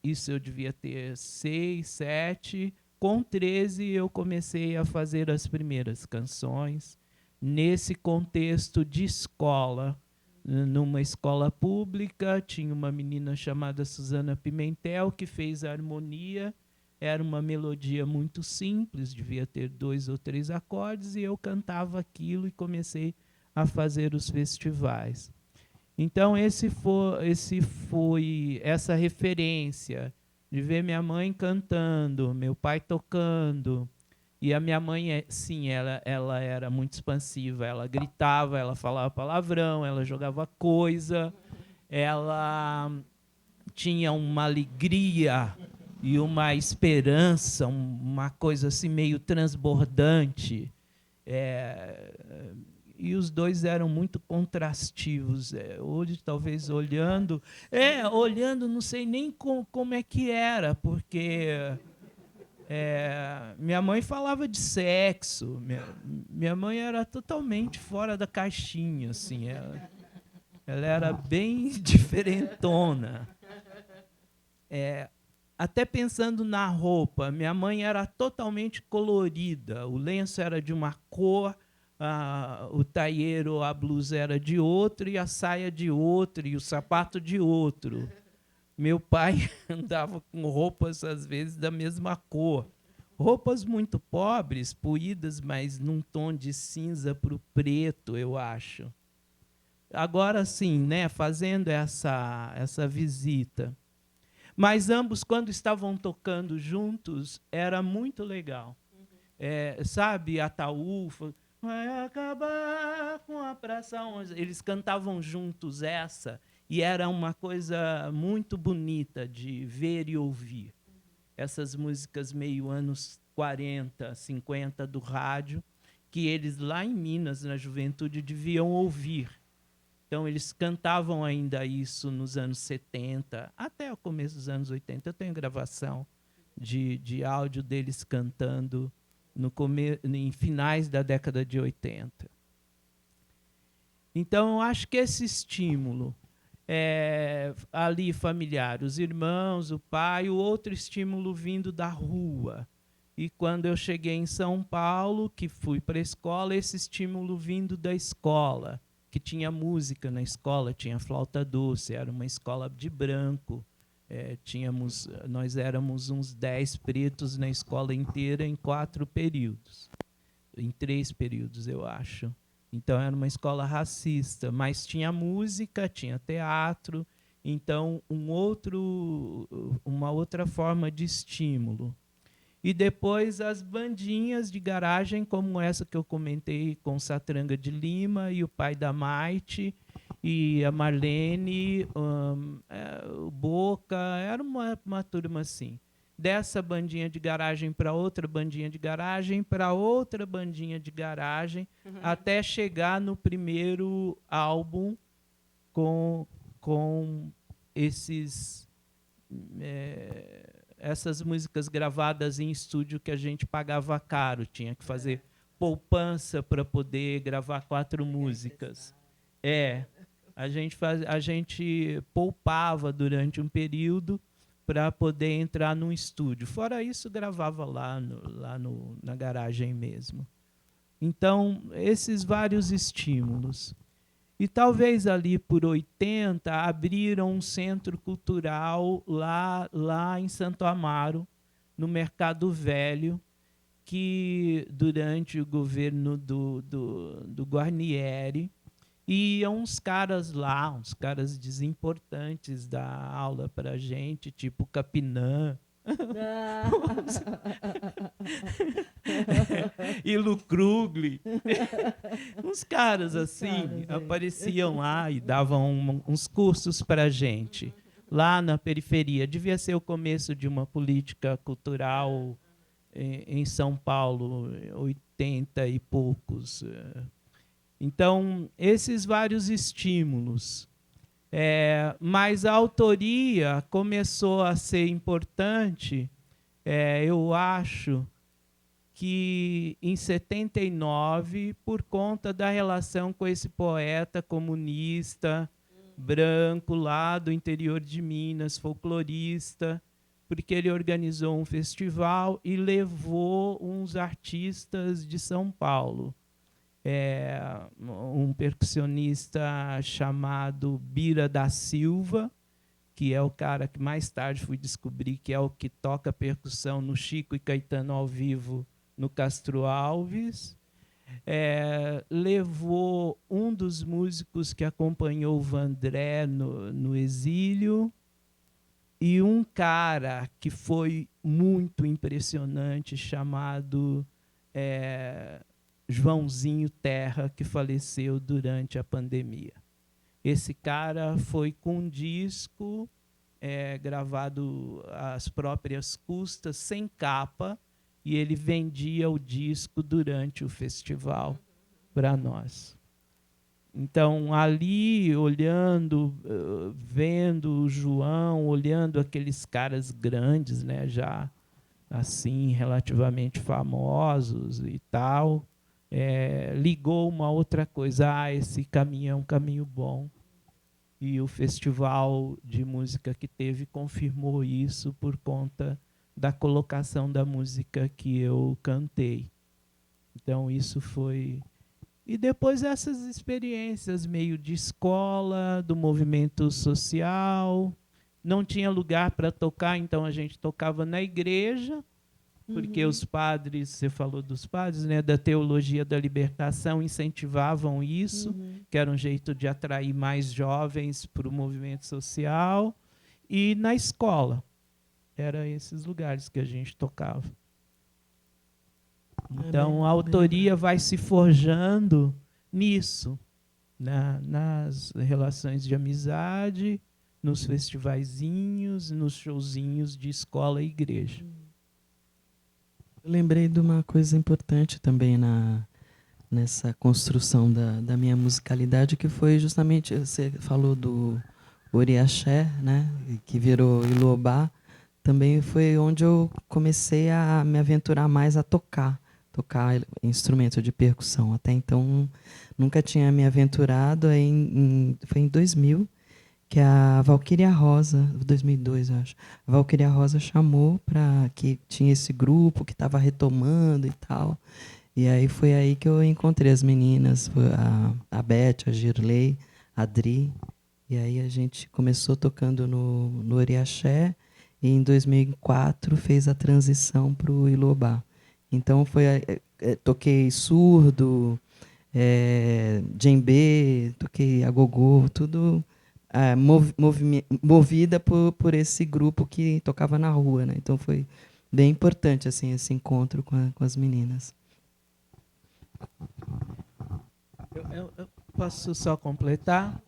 Speaker 2: isso eu devia ter 6, 7. Com 13, eu comecei a fazer as primeiras canções, nesse contexto de escola. Numa escola pública, tinha uma menina chamada Susana Pimentel, que fez a harmonia. Era uma melodia muito simples, devia ter 2 ou 3 acordes, e eu cantava aquilo e comecei a fazer os festivais. Então, essa referência de ver minha mãe cantando, meu pai tocando. E a minha mãe, sim, ela era muito expansiva, ela gritava, ela falava palavrão, ela jogava coisa, ela tinha uma alegria e uma esperança, uma coisa assim meio transbordante. E os dois eram muito contrastivos. Hoje, talvez, olhando, não sei nem como é que era, porque minha mãe falava de sexo, minha mãe era totalmente fora da caixinha, assim, ela era bem diferentona. Até pensando na roupa, minha mãe era totalmente colorida, o lenço era de uma cor, o taieiro, a blusa era de outro, e a saia de outro, e o sapato de outro. Meu pai andava com roupas, às vezes, da mesma cor. Roupas muito pobres, poídas, mas num tom de cinza para o preto, eu acho. Agora sim, né, fazendo essa visita. Mas ambos, quando estavam tocando juntos, era muito legal. Sabe, Ataúfo, vai acabar com a Praça 11. Eles cantavam juntos essa, e era uma coisa muito bonita de ver e ouvir. Essas músicas meio anos 40, 50 do rádio, que eles lá em Minas, na juventude, deviam ouvir. Então, eles cantavam ainda isso nos anos 70, até o começo dos anos 80. Eu tenho gravação de áudio deles cantando em finais da década de 80. Então, eu acho que esse estímulo ali familiar, os irmãos, o pai, o outro estímulo vindo da rua. E quando eu cheguei em São Paulo, que fui para a escola, esse estímulo vindo da escola, que tinha música na escola, tinha flauta doce, era uma escola de branco. Nós éramos uns 10 pretos na escola inteira em 4 períodos. Em 3 períodos, eu acho. Então, era uma escola racista, mas tinha música, tinha teatro. Então, uma outra forma de estímulo. E depois as bandinhas de garagem, como essa que eu comentei com Satranga de Lima e o pai da Maite, e a Marlene, o Boca, era uma turma assim. Dessa bandinha de garagem para outra bandinha de garagem, para outra bandinha de garagem, até chegar no primeiro álbum com essas músicas gravadas em estúdio que a gente pagava caro, tinha que fazer poupança para poder gravar 4 músicas. A gente poupava durante um período para poder entrar num estúdio. Fora isso, gravava na garagem mesmo. Então, esses vários estímulos. E talvez ali por 80 abriram um centro cultural lá em Santo Amaro, no Mercado Velho, que durante o governo do Guarnieri, iam uns caras lá, uns caras desimportantes dar aula para a gente, tipo Capinã, e Lucrugli. Uns caras assim apareciam lá e davam uns cursos para a gente, lá na periferia. Devia ser o começo de uma política cultural em São Paulo, 80 e poucos. Então, esses vários estímulos. Mas a autoria começou a ser importante, eu acho, que em 79, por conta da relação com esse poeta comunista, branco, lá do interior de Minas, folclorista, porque ele organizou um festival e levou uns artistas de São Paulo. Um percussionista chamado Bira da Silva, que é o cara que mais tarde fui descobrir que é o que toca percussão no Chico e Caetano ao vivo no Castro Alves. Levou um dos músicos que acompanhou o Vandré no exílio, e um cara que foi muito impressionante, chamado Joãozinho Terra, que faleceu durante a pandemia. Esse cara foi com um disco gravado às próprias custas, sem capa, e ele vendia o disco durante o festival para nós. Então, ali, olhando, vendo o João, olhando aqueles caras grandes, né, já assim, relativamente famosos e tal, ligou uma outra coisa. Esse caminho é um caminho bom. E o festival de música que teve confirmou isso por conta da colocação da música que eu cantei. Então, isso foi... E depois essas experiências meio de escola, do movimento social. Não tinha lugar para tocar, então a gente tocava na igreja, porque os padres, você falou dos padres, né, da teologia da libertação, incentivavam isso, que era um jeito de atrair mais jovens para o movimento social. E na escola, eram esses lugares que a gente tocava. Então, a autoria vai se forjando nisso, nas relações de amizade, nos festivaizinhos, nos showzinhos de escola e igreja.
Speaker 3: Eu lembrei de uma coisa importante também nessa construção da minha musicalidade, que foi justamente, você falou do Oriaxé, né, que virou Iluobá. Também foi onde eu comecei a me aventurar mais a tocar instrumento de percussão. Até então, nunca tinha me aventurado. Foi em 2000 que a Valquíria Rosa, 2002, eu acho, a Valquíria Rosa chamou para que tinha esse grupo que estava retomando e tal. E aí foi aí que eu encontrei as meninas, a Beth, a Girley, a Dri. E aí a gente começou tocando no Oriaxé e em 2004 fez a transição para o Iluobá. Então toquei surdo, djembe, toquei agogô, tudo movida por esse grupo que tocava na rua, né? Então foi bem importante assim esse encontro com as meninas.
Speaker 2: Eu posso só completar?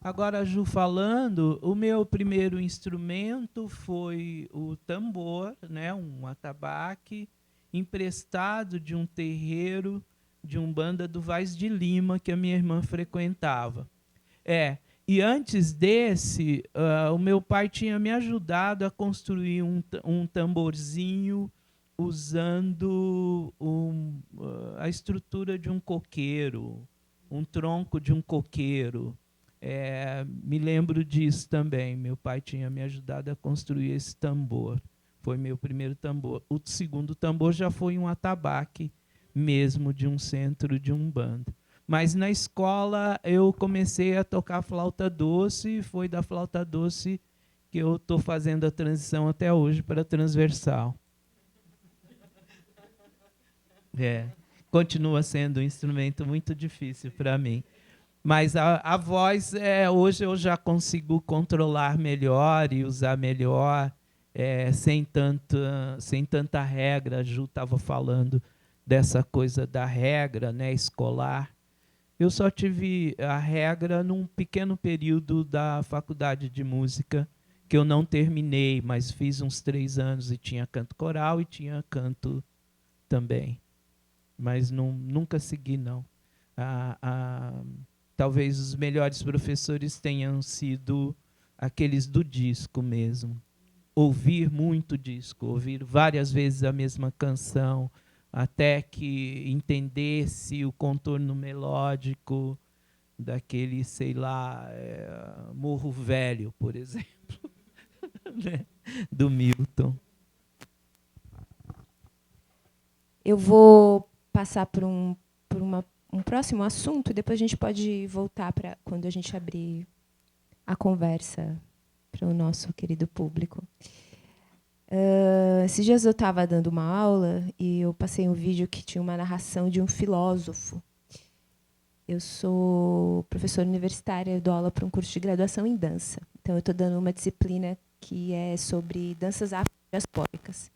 Speaker 2: Agora, a Ju falando, o meu primeiro instrumento foi o tambor, né, um atabaque, emprestado de um terreiro de Umbanda do Vaz de Lima, que a minha irmã frequentava. E antes desse, o meu pai tinha me ajudado a construir um tamborzinho usando a estrutura de um coqueiro, um tronco de um coqueiro. Me lembro disso também. Meu pai tinha me ajudado a construir esse tambor. Foi meu primeiro tambor. O segundo tambor já foi um atabaque mesmo de um centro de Umbanda. Mas na escola eu comecei a tocar flauta doce, e foi da flauta doce que eu estou fazendo a transição até hoje para a transversal. Continua sendo um instrumento muito difícil para mim. Mas a voz, hoje eu já consigo controlar melhor e usar melhor, sem tanta regra. A Ju estava falando dessa coisa da regra, né, escolar. Eu só tive a regra num pequeno período da faculdade de música, que eu não terminei, mas fiz uns 3 anos e tinha canto coral e tinha canto também. Mas nunca segui, não. Talvez os melhores professores tenham sido aqueles do disco mesmo. Ouvir muito disco, ouvir várias vezes a mesma canção, até que entendesse o contorno melódico daquele, sei lá, Morro Velho, por exemplo, né? Do Milton.
Speaker 1: Eu vou passar por um próximo assunto, depois a gente pode voltar para quando a gente abrir a conversa para o nosso querido público. Esses dias eu estava dando uma aula e eu passei um vídeo que tinha uma narração de um filósofo. Eu sou professora universitária, eu dou aula para um curso de graduação em dança. Então, eu estou dando uma disciplina que é sobre danças afro-diaspóricas.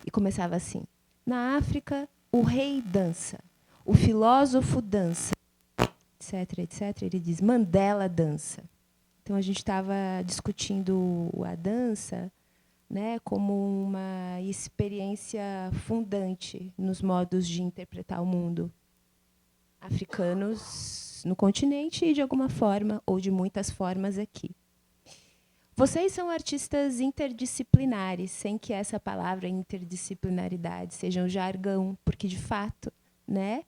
Speaker 1: E começava assim: na África, o rei dança, o filósofo dança, etc, etc. Ele diz: Mandela dança. Então, a gente estava discutindo a dança, né, como uma experiência fundante nos modos de interpretar o mundo africanos no continente e, de alguma forma, ou de muitas formas, aqui. Vocês são artistas interdisciplinares, sem que essa palavra interdisciplinaridade seja um jargão, porque, de fato, né,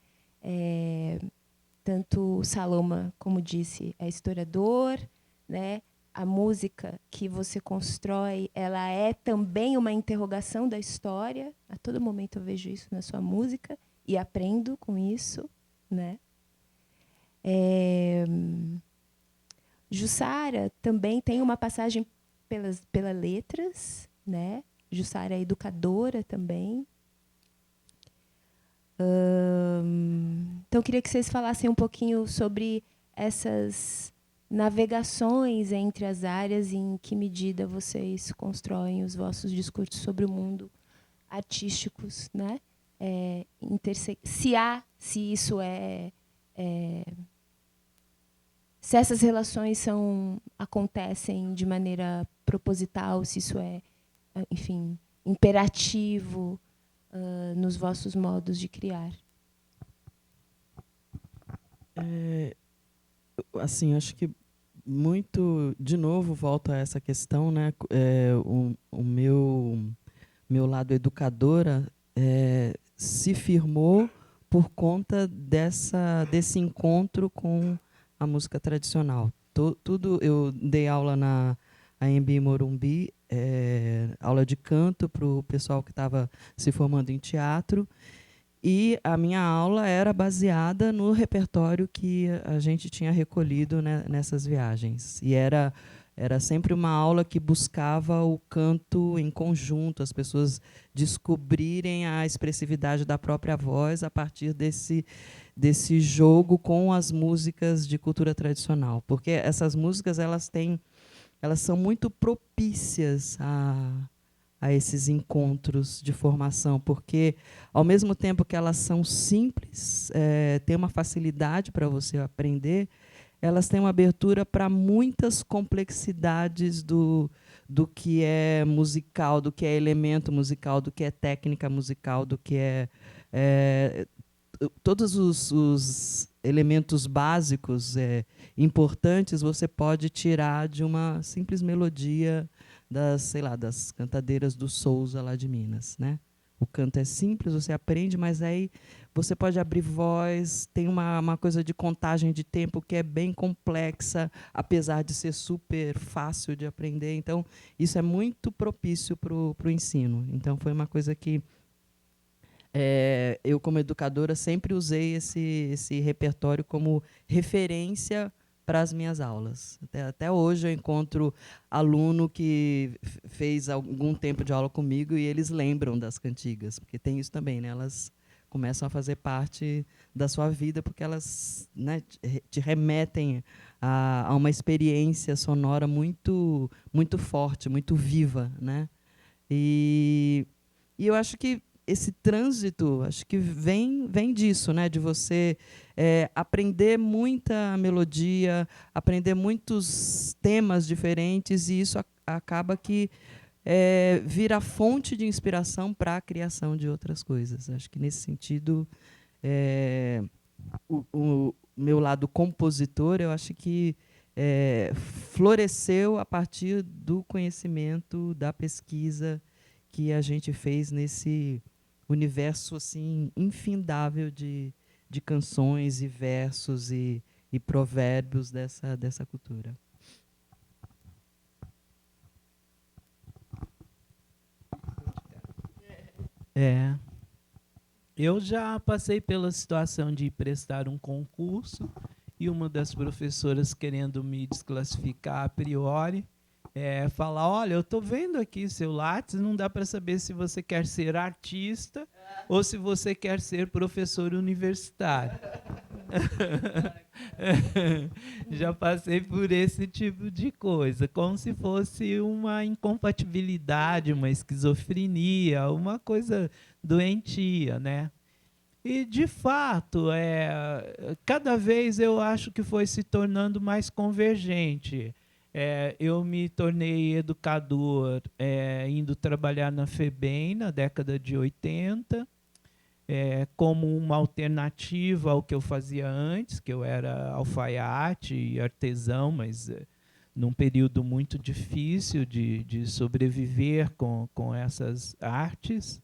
Speaker 1: tanto Saloma, como disse, é historiador, né, a música que você constrói, ela é também uma interrogação da história. A todo momento eu vejo isso na sua música e aprendo com isso, né? Jussara também tem uma passagem pelas letras, né? Jussara é educadora também. Então, eu queria que vocês falassem um pouquinho sobre essas navegações entre as áreas e em que medida vocês constroem os vossos discursos sobre o mundo artísticos, né? Se isso se essas relações acontecem de maneira proposital, se isso enfim, imperativo nos vossos modos de criar.
Speaker 3: Assim, acho que muito, de novo, volta a essa questão, né? O meu lado educadora se firmou por conta desse encontro com a música tradicional. Tudo, eu dei aula na AMB Morumbi, aula de canto para o pessoal que estava se formando em teatro, e a minha aula era baseada no repertório que a gente tinha recolhido, né, nessas viagens. E era sempre uma aula que buscava o canto em conjunto, as pessoas descobrirem a expressividade da própria voz a partir desse jogo com as músicas de cultura tradicional. Porque essas músicas elas são muito propícias a esses encontros de formação, porque, ao mesmo tempo que elas são simples, têm uma facilidade para você aprender, elas têm uma abertura para muitas complexidades do que é musical, do que é elemento musical, do que é técnica musical, do que todos os elementos básicos importantes você pode tirar de uma simples melodia das cantadeiras do Souza lá de Minas, né? O canto é simples, você aprende, mas aí você pode abrir voz, tem uma coisa de contagem de tempo que é bem complexa, apesar de ser super fácil de aprender. Então, isso é muito propício para o ensino. Então, foi uma coisa que eu, como educadora, sempre usei esse repertório como referência para as minhas aulas. Até hoje eu encontro aluno que fez algum tempo de aula comigo e eles lembram das cantigas, porque tem isso também, né? Elas começam a fazer parte da sua vida porque elas, né, te remetem a uma experiência sonora muito, muito forte, muito viva, né? E eu acho que esse trânsito, acho que vem disso, né? De você aprender muita melodia, aprender muitos temas diferentes, e isso acaba que vira fonte de inspiração para a criação de outras coisas. Acho que, nesse sentido, o meu lado compositor, eu acho que floresceu a partir do conhecimento, da pesquisa que a gente fez nesse universo assim infindável de canções e versos e provérbios dessa cultura.
Speaker 2: Eu já passei pela situação de prestar um concurso e uma das professoras, querendo me desclassificar a priori, falar: olha, eu estou vendo aqui seu Lattes, não dá para saber se você quer ser artista ou se você quer ser professor universitário. Já passei por esse tipo de coisa, como se fosse uma incompatibilidade, uma esquizofrenia, uma coisa doentia, né? E, de fato, cada vez eu acho que foi se tornando mais convergente. Eu me tornei educador indo trabalhar na FEBEM na década de 80, como uma alternativa ao que eu fazia antes, que eu era alfaiate e artesão, mas num período muito difícil de sobreviver com essas artes.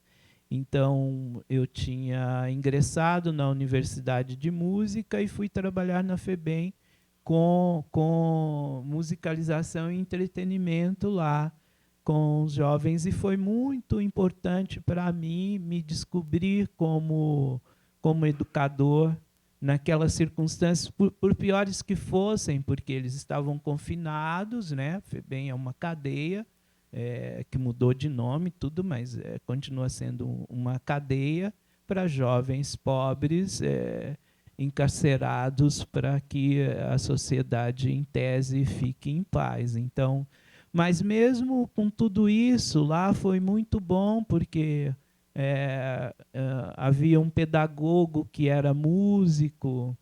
Speaker 2: Então, eu tinha ingressado na Universidade de Música e fui trabalhar na FEBEM com musicalização e entretenimento lá com os jovens, e foi muito importante para mim me descobrir como educador naquelas circunstâncias, por piores que fossem, porque eles estavam confinados, né? A FEBEM é uma cadeia que mudou de nome, tudo, mas continua sendo uma cadeia para jovens pobres encarcerados, para que a sociedade, em tese, fique em paz. Então, mas mesmo com tudo isso, lá foi muito bom, porque havia um pedagogo que era músico,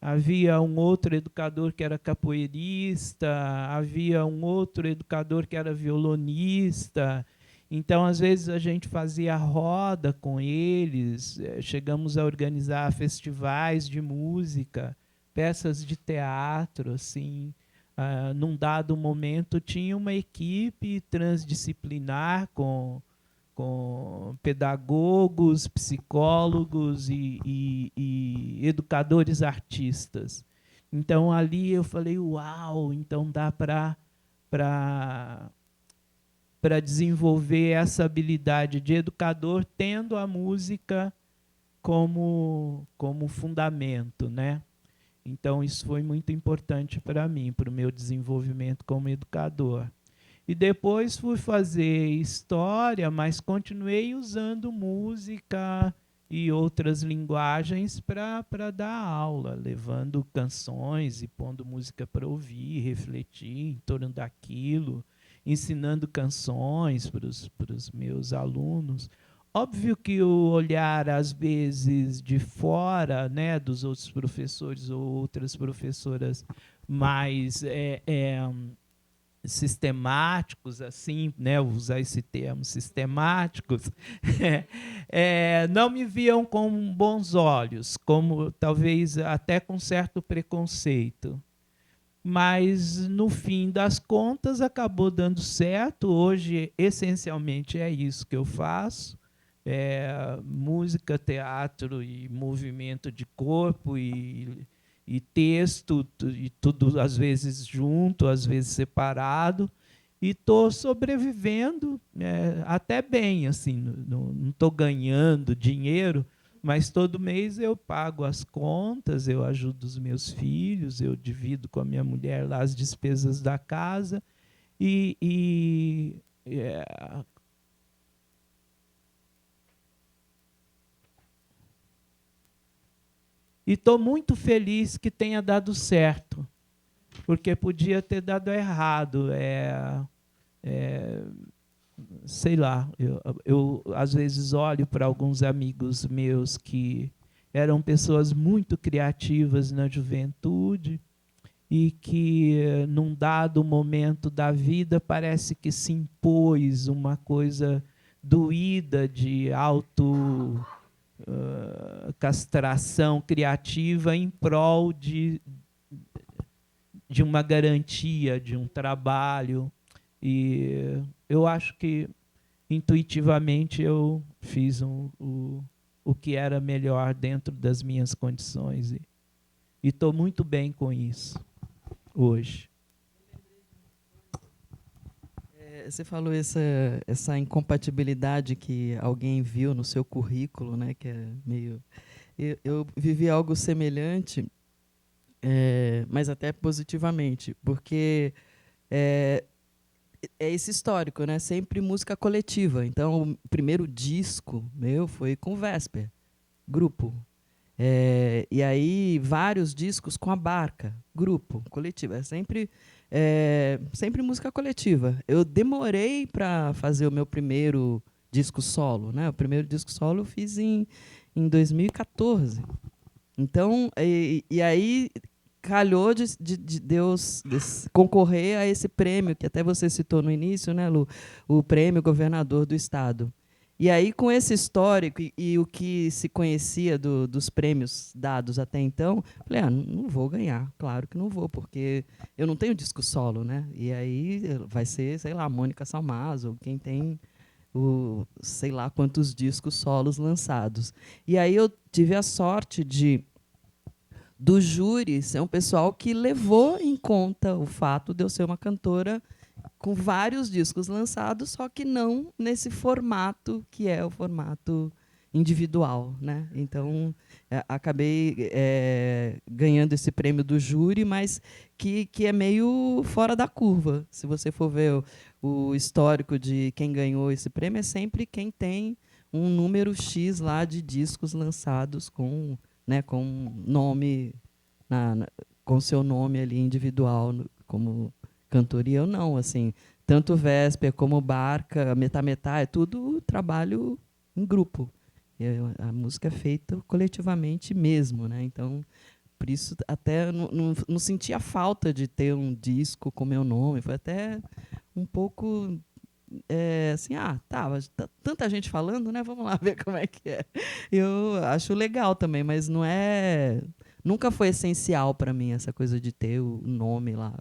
Speaker 2: havia um outro educador que era capoeirista, havia um outro educador que era violonista. Então, às vezes, a gente fazia roda com eles, chegamos a organizar festivais de música, peças de teatro, assim. Num dado momento, tinha uma equipe transdisciplinar com pedagogos, psicólogos e educadores artistas. Então, ali eu falei, uau, então dá para desenvolver essa habilidade de educador, tendo a música como fundamento, né? Então, isso foi muito importante para mim, para o meu desenvolvimento como educador. E depois fui fazer história, mas continuei usando música e outras linguagens para dar aula, levando canções e pondo música para ouvir, refletir em torno daquilo, ensinando canções para os meus alunos. Óbvio que o olhar, às vezes, de fora, né, dos outros professores ou outras professoras mais sistemáticos, assim, né, usar esse termo, sistemáticos, não me viam com bons olhos, como talvez até com certo preconceito. Mas, no fim das contas, acabou dando certo. Hoje, essencialmente, é isso que eu faço. Música, teatro e movimento de corpo e texto, e tudo às vezes junto, às vezes separado, e estou sobrevivendo até bem, assim, não estou ganhando dinheiro, mas todo mês eu pago as contas, eu ajudo os meus filhos, eu divido com a minha mulher lá as despesas da casa, e estou muito feliz que tenha dado certo, porque podia ter dado errado. Sei lá, eu às vezes olho para alguns amigos meus que eram pessoas muito criativas na juventude e que, num dado momento da vida, parece que se impôs uma coisa doída de castração criativa em prol de uma garantia, de um trabalho. E eu acho que, intuitivamente, eu fiz o que era melhor dentro das minhas condições. E estou muito bem com isso hoje.
Speaker 3: Você falou essa incompatibilidade que alguém viu no seu currículo, né, que é meio... Eu vivi algo semelhante, mas até positivamente, porque é esse histórico, né? Sempre música coletiva. Então, o primeiro disco meu foi com Vésper, grupo. E aí, vários discos com a Barca, grupo, coletivo. Sempre música coletiva. Eu demorei para fazer o meu primeiro disco solo, né? O primeiro disco solo eu fiz em 2014. Então, e aí calhou de Deus concorrer a esse prêmio, que até você citou no início, né, Lu? O prêmio Governador do Estado. E aí, com esse histórico e o que se conhecia dos prêmios dados até então, falei, não vou ganhar, claro que não vou, porque eu não tenho disco solo, né? E aí vai ser, sei lá, Mônica Salmazo, quem tem sei lá quantos discos solos lançados. E aí eu tive a sorte do júri ser um pessoal que levou em conta o fato de eu ser uma cantora com vários discos lançados, só que não nesse formato que é o formato individual, né? Então, acabei ganhando esse prêmio do júri, mas que é meio fora da curva. Se você for ver o histórico de quem ganhou esse prêmio, é sempre quem tem um número X lá de discos lançados com nome, com seu nome ali individual, como cantor. E eu não, assim, tanto Vésper como Barca, Metá, é tudo trabalho em grupo. A música é feita coletivamente mesmo, né? Então, por isso, até não sentia falta de ter um disco com meu nome. Foi até um pouco assim, tanta gente falando, né? Vamos lá ver como é que é. Eu acho legal também, mas não é... Nunca foi essencial para mim essa coisa de ter o nome lá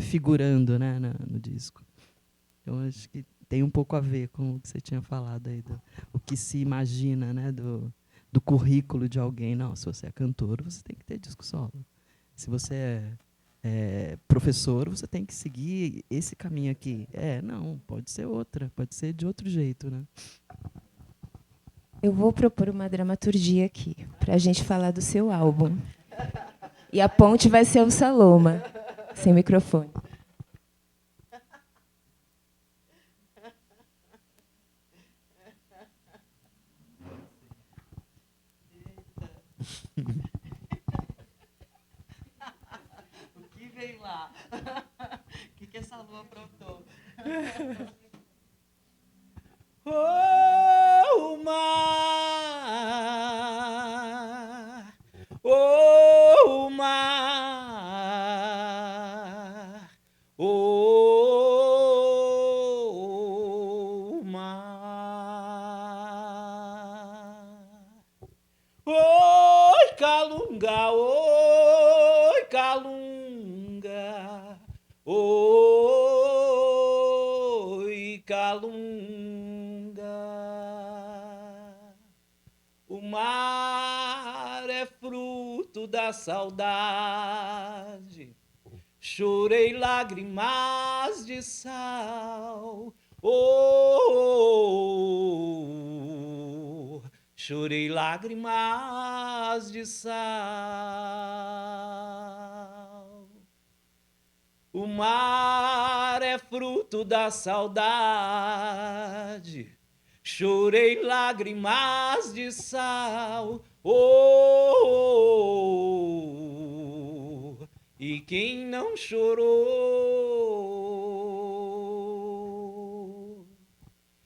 Speaker 3: figurando, né, no disco. Eu acho que tem um pouco a ver com o que você tinha falado aí, o que se imagina, né, do currículo de alguém. Não, se você é cantor, você tem que ter disco solo. Se você é professor, você tem que seguir esse caminho aqui. Não, pode ser outra, pode ser de outro jeito, né?
Speaker 1: Eu vou propor uma dramaturgia aqui, para a gente falar do seu álbum. E a ponte vai ser o Saloma, sem microfone.
Speaker 3: O que veio lá? O que essa lua aprontou?
Speaker 2: Oh, mar, oh, mar, oh, mar. Oi, Calunga, oi, Calunga, oi, Calunga. O mar é fruto da saudade, chorei lágrimas de sal. Oh, chorei lágrimas de sal. O mar é fruto da saudade, chorei lágrimas de sal. Oh, e quem não chorou?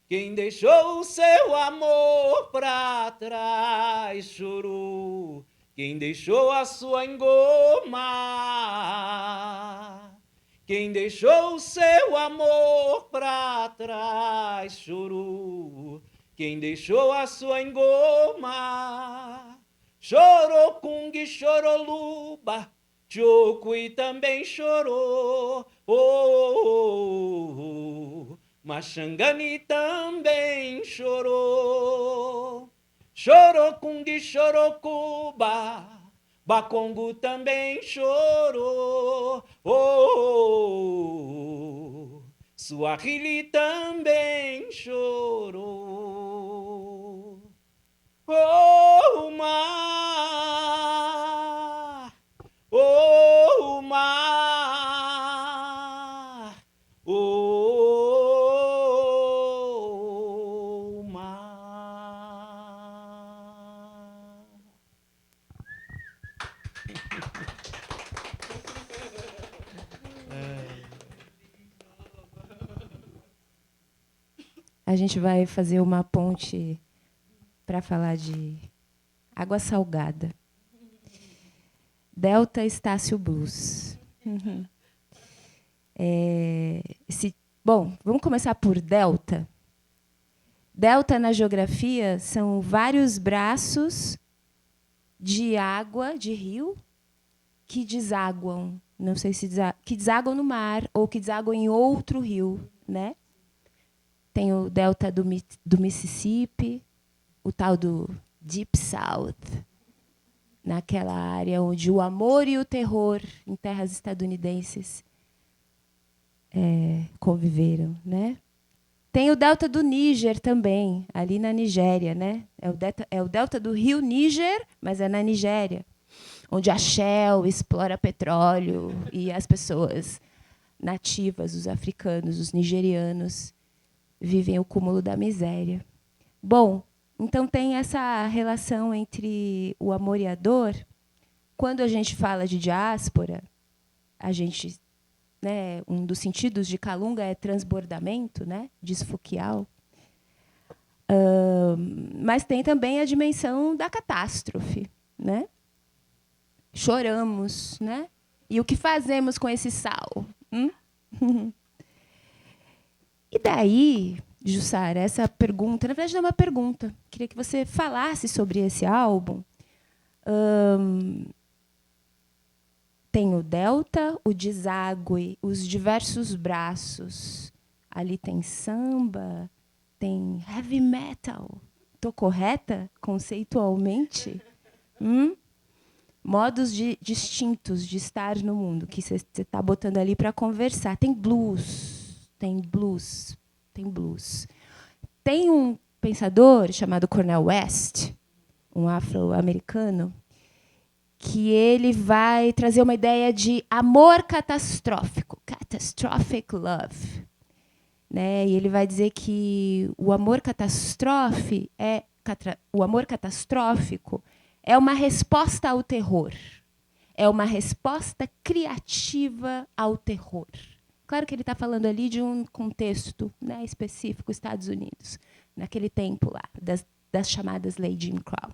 Speaker 2: Quem deixou o seu amor pra trás chorou. Quem deixou a sua engoma. Quem deixou o seu amor pra trás chorou. Quem deixou a sua engoma. Chorou Kung, chorou Luba, Chokui também chorou. Machangani também chorou. Chorou Kung, chorou Cuba, Bakongo também chorou. Suahili também chorou. Oh, mar, oh, mar, oh, mar.
Speaker 1: A gente vai fazer uma ponte para falar de Água Salgada. Delta Estácio Blues. Bom, vamos começar por delta. Delta, na geografia, são vários braços de água, de rio, que desaguam. Não sei se que desaguam no mar ou que desaguam em outro rio, né? Tem o delta do Mississippi, o tal do Deep South, naquela área onde o amor e o terror em terras estadunidenses conviveram, né? Tem o delta do Níger também, ali na Nigéria, né? É o delta do rio Níger, mas é na Nigéria, onde a Shell explora petróleo e as pessoas nativas, os africanos, os nigerianos, vivem o cúmulo da miséria. Bom, então tem essa relação entre o amor e a dor. Quando a gente fala de diáspora, a gente, né, um dos sentidos de Calunga é transbordamento, né, diz Fouquial. Mas tem também a dimensão da catástrofe, né? Choramos, né? E o que fazemos com esse sal? E daí, Jussara, essa pergunta, na verdade não é uma pergunta. Queria que você falasse sobre esse álbum. Tem o delta, o deságue, os diversos braços. Ali tem samba, tem heavy metal. Estou correta conceitualmente? Modos distintos de estar no mundo, que você está botando ali para conversar. Tem blues, tem blues, tem blues. Tem um pensador chamado Cornel West, um afro-americano, que ele vai trazer uma ideia de amor catastrófico, catastrophic love. Né? E ele vai dizer que o amor catastrófico é uma resposta ao terror. É uma resposta criativa ao terror. Claro que ele está falando ali de um contexto, né, específico, Estados Unidos, naquele tempo lá, das chamadas Lei Jim Crow.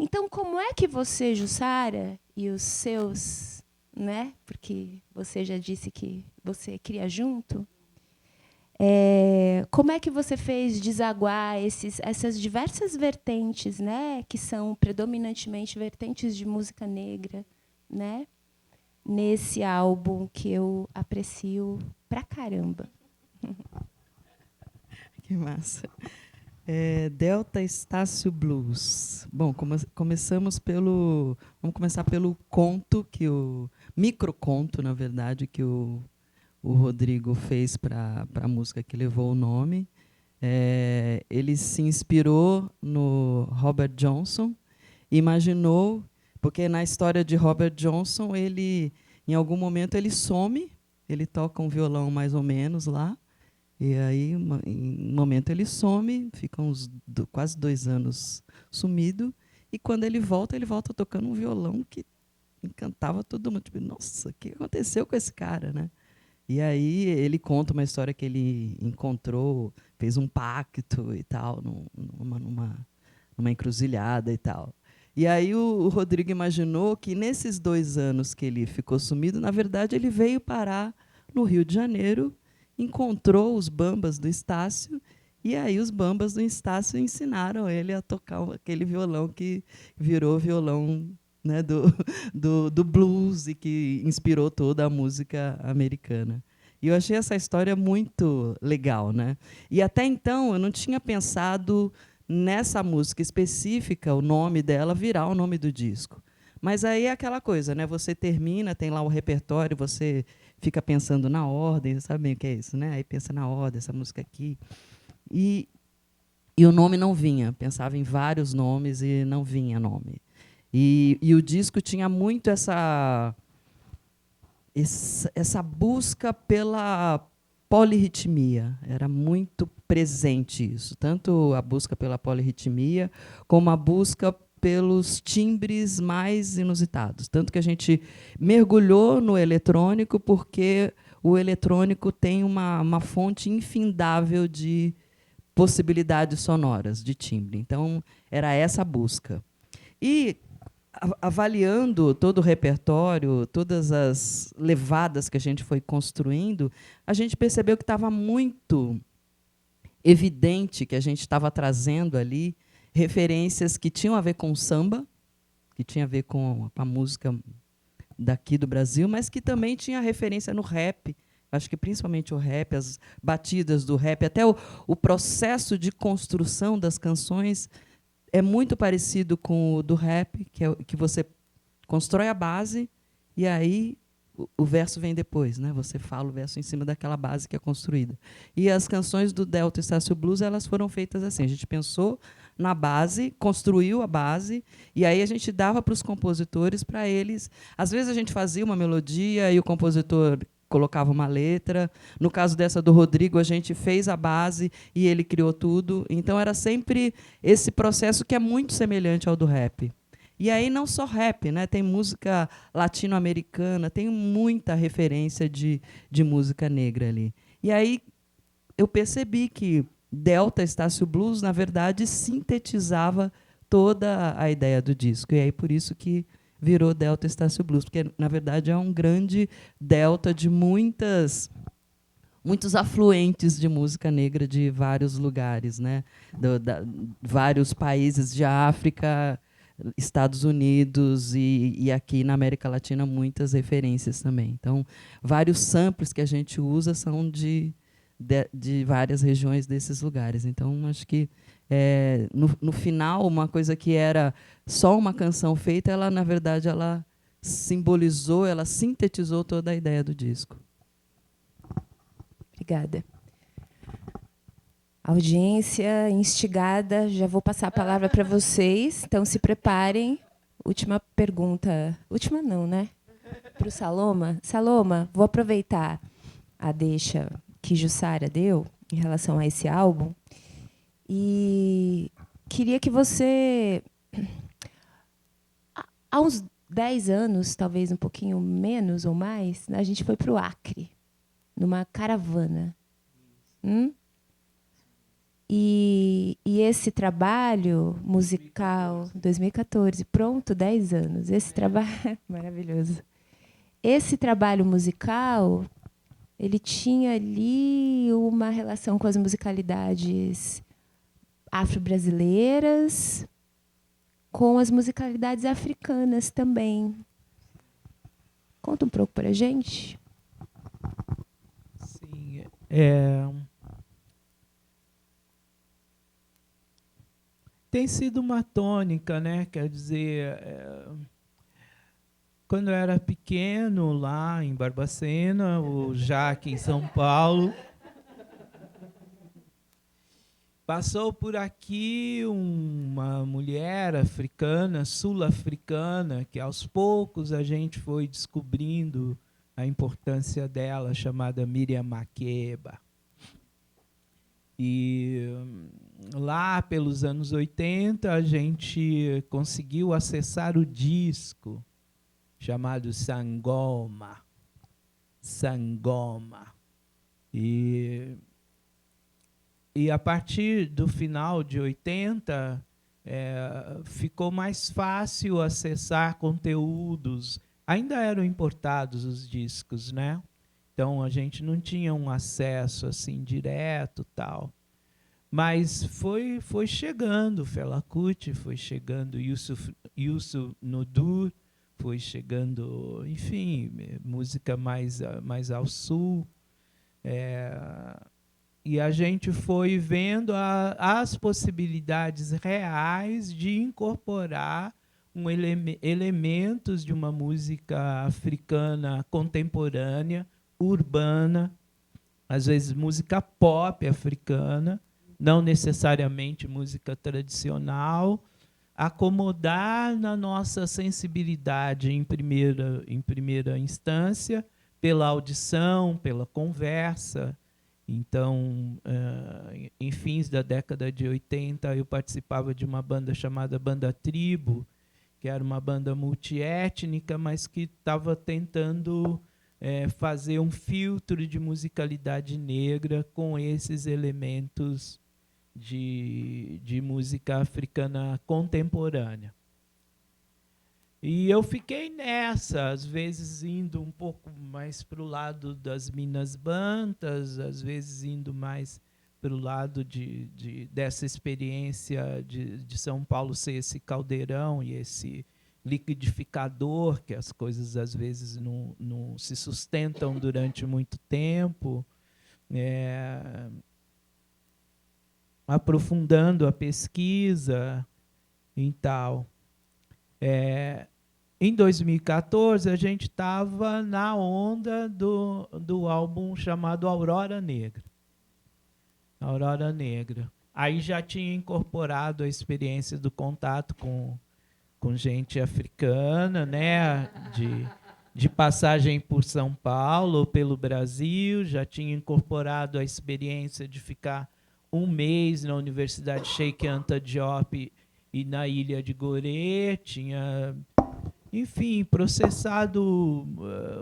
Speaker 1: Então, como é que você, Jussara, e os seus, né, porque você já disse que você cria junto, como é que você fez desaguar essas diversas vertentes, né, que são predominantemente vertentes de música negra, né, nesse álbum que eu aprecio pra caramba?
Speaker 3: Que massa. Delta Estácio Blues. Bom, vamos começar pelo conto, microconto, na verdade, que o Rodrigo fez para a música que levou o nome. Ele se inspirou no Robert Johnson, imaginou, porque na história de Robert Johnson, em algum momento ele some, ele toca um violão mais ou menos lá, e aí, em um momento, ele some, fica quase 2 anos sumido, e quando ele volta tocando um violão que encantava todo mundo. Tipo, nossa, o que aconteceu com esse cara, né? E aí ele conta uma história que ele encontrou, fez um pacto e tal, numa encruzilhada e tal. E aí o Rodrigo imaginou que nesses 2 anos que ele ficou sumido, na verdade, ele veio parar no Rio de Janeiro, encontrou os bambas do Estácio, e aí os bambas do Estácio ensinaram ele a tocar aquele violão que virou violão, né, do blues e que inspirou toda a música americana. E eu achei essa história muito legal, né? E até então eu não tinha pensado nessa música específica, o nome dela virar o nome do disco. Mas aí é aquela coisa, né? Você termina, tem lá o repertório, você fica pensando na ordem, sabe bem o que é isso, né? Aí pensa na ordem, essa música aqui. E o nome não vinha. Pensava em vários nomes e não vinha nome. E o disco tinha muito essa busca pela polirritmia. Era muito presente isso. Tanto a busca pela polirritmia, como a busca pelos timbres mais inusitados. Tanto que a gente mergulhou no eletrônico, porque o eletrônico tem uma fonte infindável de possibilidades sonoras, de timbre. Então, era essa a busca. E, avaliando todo o repertório, todas as levadas que a gente foi construindo, a gente percebeu que estava muito evidente que a gente estava trazendo ali referências que tinham a ver com o samba, que tinha a ver com a música daqui do Brasil, mas que também tinha referência no rap. Acho que principalmente o rap, as batidas do rap, até o processo de construção das canções é muito parecido com o do rap, que você constrói a base e aí o verso vem depois, né? Você fala o verso em cima daquela base que é construída. E as canções do Delta Estácio Blues, elas foram feitas assim. A gente pensou na base, construiu a base, e aí a gente dava para os compositores, para eles. Às vezes a gente fazia uma melodia e o compositor colocava uma letra. No caso dessa do Rodrigo, a gente fez a base e ele criou tudo. Então era sempre esse processo que é muito semelhante ao do rap. E aí não só rap, né? Tem música latino-americana, tem muita referência de música negra ali. E aí eu percebi que Delta Estácio Blues, na verdade, sintetizava toda a ideia do disco. E aí, por isso que virou Delta Estácio Blues, porque, na verdade, é um grande delta de muitos afluentes de música negra de vários lugares, né? Vários países de África, Estados Unidos e aqui na América Latina muitas referências também. Então, vários samples que a gente usa são de várias regiões desses lugares. Então, acho que no final, uma coisa que era só uma canção feita, ela, na verdade, ela simbolizou, ela sintetizou toda a ideia do disco.
Speaker 1: Obrigada. Audiência instigada, já vou passar a palavra para vocês, então se preparem. Última pergunta. Última não, né? Para o Saloma. Saloma, vou aproveitar a deixa que Jussara deu em relação a esse álbum e queria que você, há uns 10 anos, talvez um pouquinho menos ou mais, a gente foi para o Acre, numa caravana. E esse trabalho musical, 2014, pronto, 10 anos. Esse trabalho maravilhoso. Esse trabalho musical, ele tinha ali uma relação com as musicalidades afro-brasileiras, com as musicalidades africanas também. Conta um pouco para a gente.
Speaker 2: Sim, tem sido uma tônica, né? Quer dizer, quando eu era pequeno, lá em Barbacena, ou já aqui em São Paulo, passou por aqui uma mulher africana, sul-africana, que aos poucos a gente foi descobrindo a importância dela, chamada Miriam Makeba. E lá pelos anos 80 a gente conseguiu acessar o disco chamado Sangoma. E a partir do final de 80 ficou mais fácil acessar conteúdos. Ainda eram importados os discos, né? Então a gente não tinha um acesso assim direto, tal. Mas foi chegando Fela Kuti, foi chegando Youssou N'Dour, foi chegando, enfim, música mais ao sul. E a gente foi vendo as possibilidades reais de incorporar elementos de uma música africana contemporânea, urbana, às vezes música pop africana, não necessariamente música tradicional, acomodar na nossa sensibilidade em primeira instância, pela audição, pela conversa. Então, em fins da década de 80, eu participava de uma banda chamada Banda Tribo, que era uma banda multiétnica, mas que estava tentando fazer um filtro de musicalidade negra com esses elementos de música africana contemporânea. E eu fiquei nessa, às vezes indo um pouco mais para o lado das Minas Bantas, às vezes indo mais para o lado dessa experiência de São Paulo ser esse caldeirão e esse liquidificador, que as coisas às vezes não se sustentam durante muito tempo, aprofundando a pesquisa e tal. Em 2014, a gente estava na onda do álbum chamado Aurora Negra. Aurora Negra. Aí já tinha incorporado a experiência do contato com gente africana, né, de passagem por São Paulo, pelo Brasil, já tinha incorporado a experiência de ficar um mês na Universidade Cheikh Anta Diop e na Ilha de Gorée, tinha, enfim, processado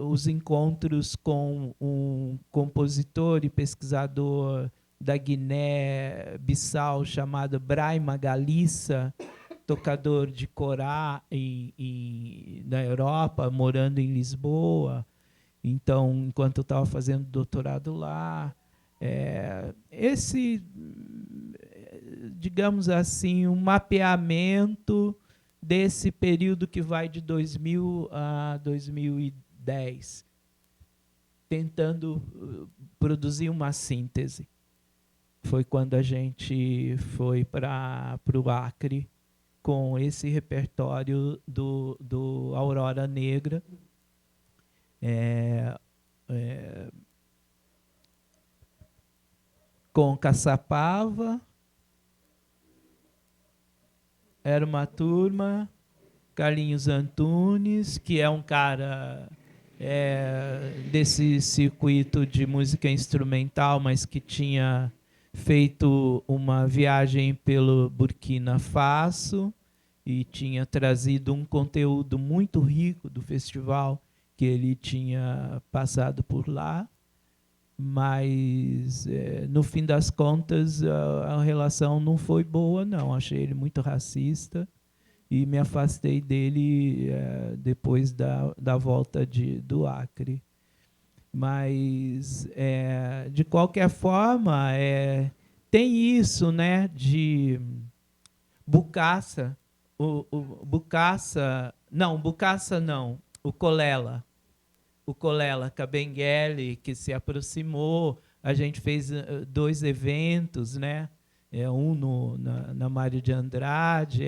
Speaker 2: os encontros com um compositor e pesquisador da Guiné-Bissau chamado Braima Galissa, tocador de corá na Europa, morando em Lisboa. Então, enquanto eu estava fazendo doutorado lá, esse, digamos assim, um mapeamento desse período que vai de 2000 a 2010, tentando produzir uma síntese. Foi quando a gente foi para o Acre com esse repertório do Aurora Negra, com Caçapava. Era uma turma, Carlinhos Antunes, que é um cara desse circuito de música instrumental, mas que tinha feito uma viagem pelo Burkina Faso e tinha trazido um conteúdo muito rico do festival que ele tinha passado por lá. Mas, no fim das contas, a relação não foi boa, não. Achei ele muito racista e me afastei dele depois da volta do Acre. Mas, de qualquer forma, tem isso, né, de Bokassa, o Kolela. O Kolela Kabengele, que se aproximou, a gente fez 2 eventos, né? Um na Mário de Andrade.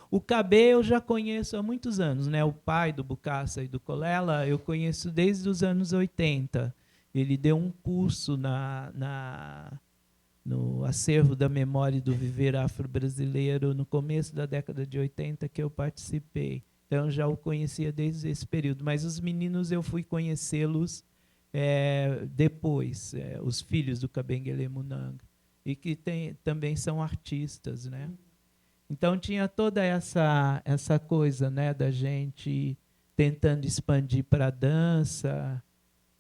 Speaker 2: O Kabé eu já conheço há muitos anos, né? O pai do Bokassa e do Kolela eu conheço desde os anos 80. Ele deu um curso no acervo da memória do viver afro-brasileiro no começo da década de 80 que eu participei. Então, já o conhecia desde esse período. Mas os meninos eu fui conhecê-los depois, os filhos do Kabengele Munanga, e que também são artistas, né? Então, tinha toda essa coisa, né, da gente tentando expandir para a dança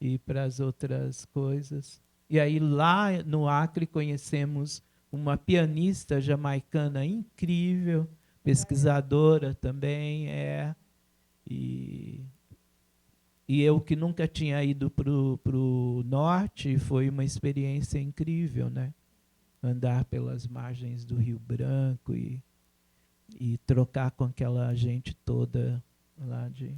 Speaker 2: e para as outras coisas. E aí, lá no Acre, conhecemos uma pianista jamaicana incrível, pesquisadora também, e eu que nunca tinha ido para o norte, foi uma experiência incrível, né? Andar pelas margens do Rio Branco e trocar com aquela gente toda lá de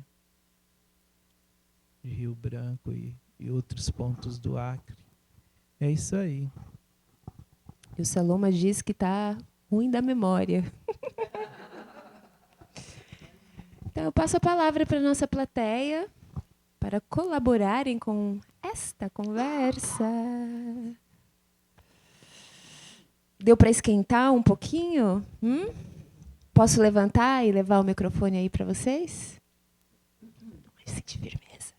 Speaker 2: Rio Branco e outros pontos do Acre. É isso aí.
Speaker 1: E o Saloma diz que está ruim da memória. Então, eu passo a palavra para a nossa plateia para colaborarem com esta conversa. Deu para esquentar um pouquinho? Posso levantar e levar o microfone aí para vocês? Eu senti firmeza.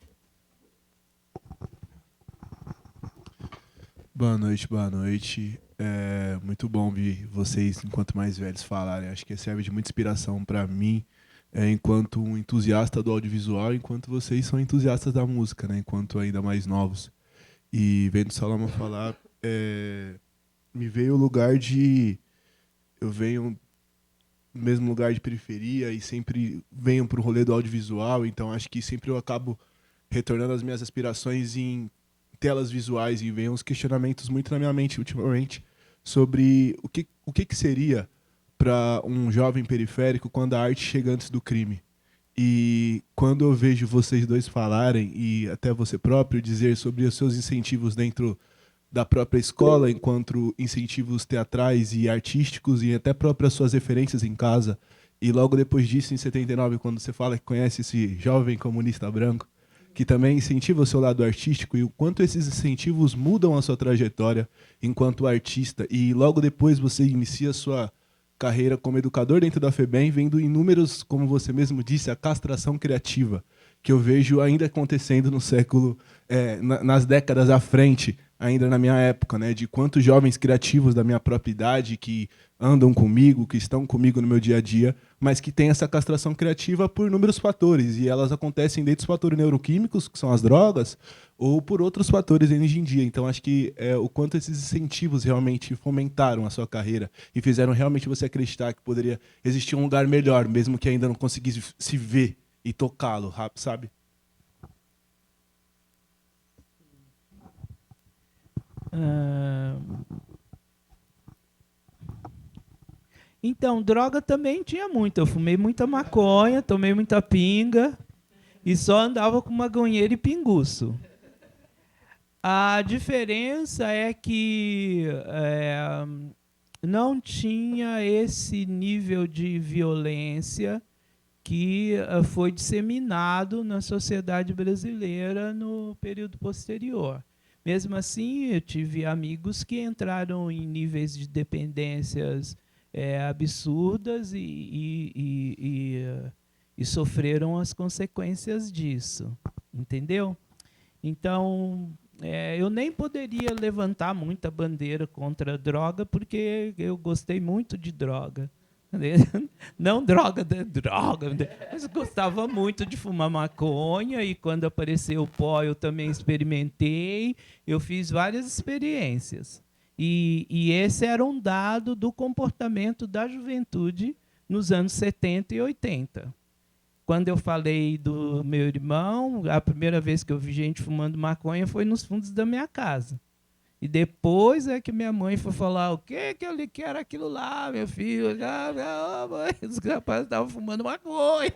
Speaker 4: Boa noite, boa noite. É muito bom ouvir vocês, enquanto mais velhos, falarem. Acho que serve de muita inspiração para mim, enquanto um entusiasta do audiovisual, enquanto vocês são entusiastas da música, né? Enquanto ainda mais novos. E vendo o Saloma falar, me veio o lugar de... Eu venho no mesmo lugar de periferia e sempre venho para o rolê do audiovisual, então acho que sempre eu acabo retornando as minhas aspirações em telas visuais e vem uns questionamentos muito na minha mente ultimamente sobre o que seria para um jovem periférico quando a arte chega antes do crime. E quando eu vejo vocês dois falarem, e até você próprio dizer sobre os seus incentivos dentro da própria escola, enquanto incentivos teatrais e artísticos, e até próprias suas referências em casa, e logo depois disso, em 79, quando você fala que conhece esse jovem comunista branco, que também incentiva o seu lado artístico, e o quanto esses incentivos mudam a sua trajetória enquanto artista, e logo depois você inicia a sua carreira como educador dentro da FEBEM, vendo inúmeros, como você mesmo disse, a castração criativa, que eu vejo ainda acontecendo no século, nas décadas à frente, ainda na minha época, né? De quantos jovens criativos da minha própria idade que andam comigo, que estão comigo no meu dia a dia, mas que têm essa castração criativa por inúmeros fatores. E elas acontecem desde os fatores neuroquímicos, que são as drogas, ou por outros fatores hoje em dia. Então, acho que o quanto esses incentivos realmente fomentaram a sua carreira e fizeram realmente você acreditar que poderia existir um lugar melhor, mesmo que ainda não conseguisse se ver e tocá-lo, sabe?
Speaker 2: Então, droga também tinha muito. Eu fumei muita maconha, tomei muita pinga e só andava com maconheiro e pinguço. A diferença é que não tinha esse nível de violência que foi disseminado na sociedade brasileira no período posterior. Mesmo assim, eu tive amigos que entraram em níveis de dependências absurdas e sofreram as consequências disso, entendeu? Então, eu nem poderia levantar muita bandeira contra a droga, porque eu gostei muito de droga. Não droga, mas gostava muito de fumar maconha, e quando apareceu o pó eu também experimentei, eu fiz várias experiências. E esse era um dado do comportamento da juventude nos anos 70 e 80. Quando eu falei do meu irmão, a primeira vez que eu vi gente fumando maconha foi nos fundos da minha casa. E depois é que minha mãe foi falar: o que eu quero aquilo lá, meu filho? Mãe, os rapazes estavam fumando maconha.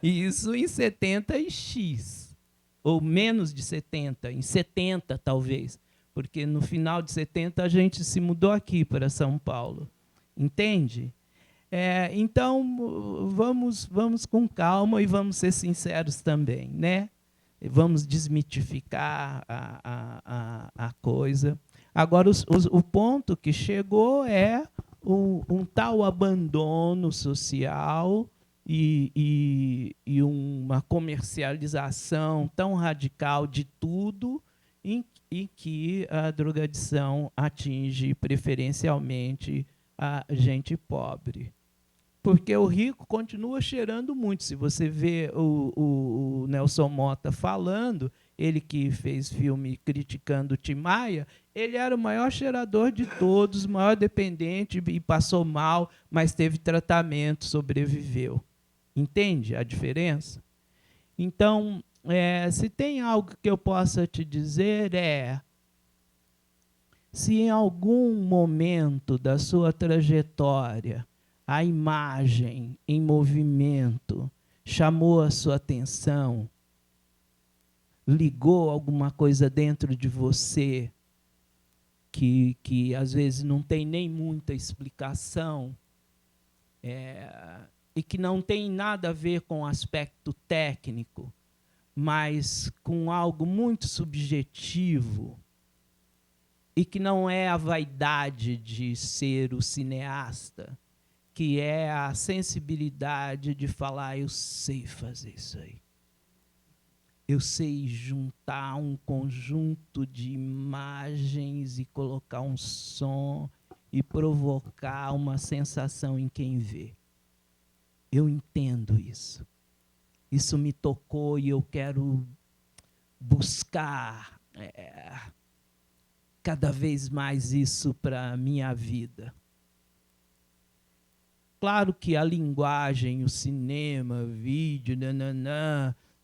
Speaker 2: E isso em 70 e X. Ou menos de 70, em 70 talvez. Porque no final de 70 a gente se mudou aqui para São Paulo. Entende? Então, vamos com calma e vamos ser sinceros também, né? Vamos desmitificar a coisa. Agora, o ponto que chegou é um tal abandono social e uma comercialização tão radical de tudo, em que a drogadição atinge preferencialmente a gente pobre. Porque o rico continua cheirando muito. Se você vê o Nelson Motta falando, ele que fez filme criticando o Tim Maia, ele era o maior cheirador de todos, o maior dependente, e passou mal, mas teve tratamento, sobreviveu. Entende a diferença? Então, se tem algo que eu possa te dizer se em algum momento da sua trajetória a imagem em movimento chamou a sua atenção, ligou alguma coisa dentro de você que às vezes não tem nem muita explicação, e que não tem nada a ver com o aspecto técnico, mas com algo muito subjetivo, e que não é a vaidade de ser o cineasta, que é a sensibilidade de falar: eu sei fazer isso aí. Eu sei juntar um conjunto de imagens e colocar um som e provocar uma sensação em quem vê. Eu entendo isso. Isso me tocou e eu quero buscar cada vez mais isso para a minha vida. Claro que a linguagem, o cinema, vídeo,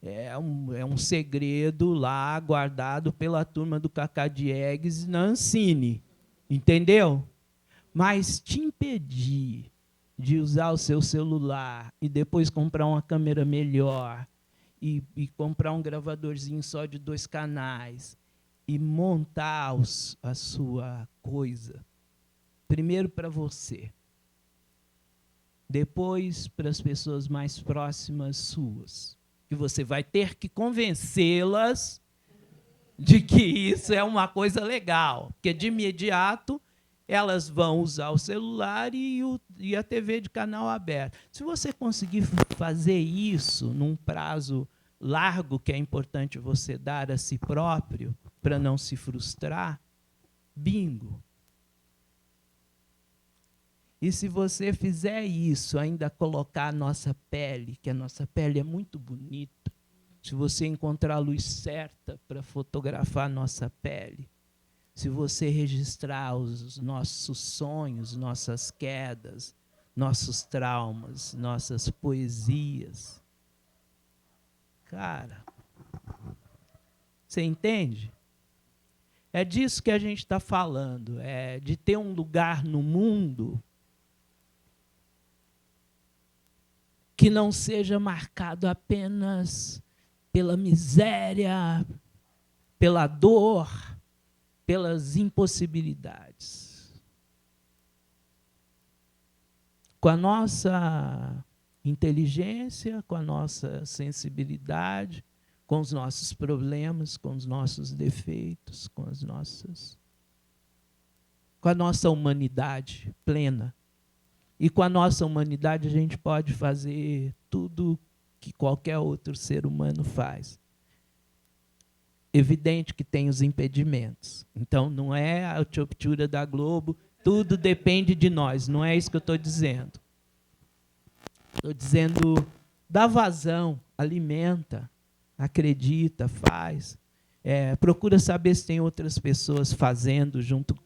Speaker 2: é um segredo lá guardado pela turma do Cacá Diegues na Ancine, entendeu? Mas te impedir de usar o seu celular e depois comprar uma câmera melhor e comprar um gravadorzinho só de 2 canais e montar a sua coisa, primeiro para você, depois para as pessoas mais próximas suas, que você vai ter que convencê-las de que isso é uma coisa legal, porque de imediato elas vão usar o celular e a TV de canal aberto. Se você conseguir fazer isso num prazo largo, que é importante você dar a si próprio, para não se frustrar, Bingo. E se você fizer isso, ainda colocar a nossa pele, que a nossa pele é muito bonita, se você encontrar a luz certa para fotografar a nossa pele, se você registrar os nossos sonhos, nossas quedas, nossos traumas, nossas poesias, cara, você entende? É disso que a gente está falando, é de ter um lugar no mundo que não seja marcado apenas pela miséria, pela dor, pelas impossibilidades. Com a nossa inteligência, com a nossa sensibilidade, com os nossos problemas, com os nossos defeitos, com a nossa humanidade plena. E com a nossa humanidade a gente pode fazer tudo que qualquer outro ser humano faz. Evidente que tem os impedimentos. Então, não é a Utoptura da Globo, tudo depende de nós, não é isso que eu estou dizendo. Estou dizendo, dá vazão, alimenta, acredita, faz. Procura saber se tem outras pessoas fazendo junto,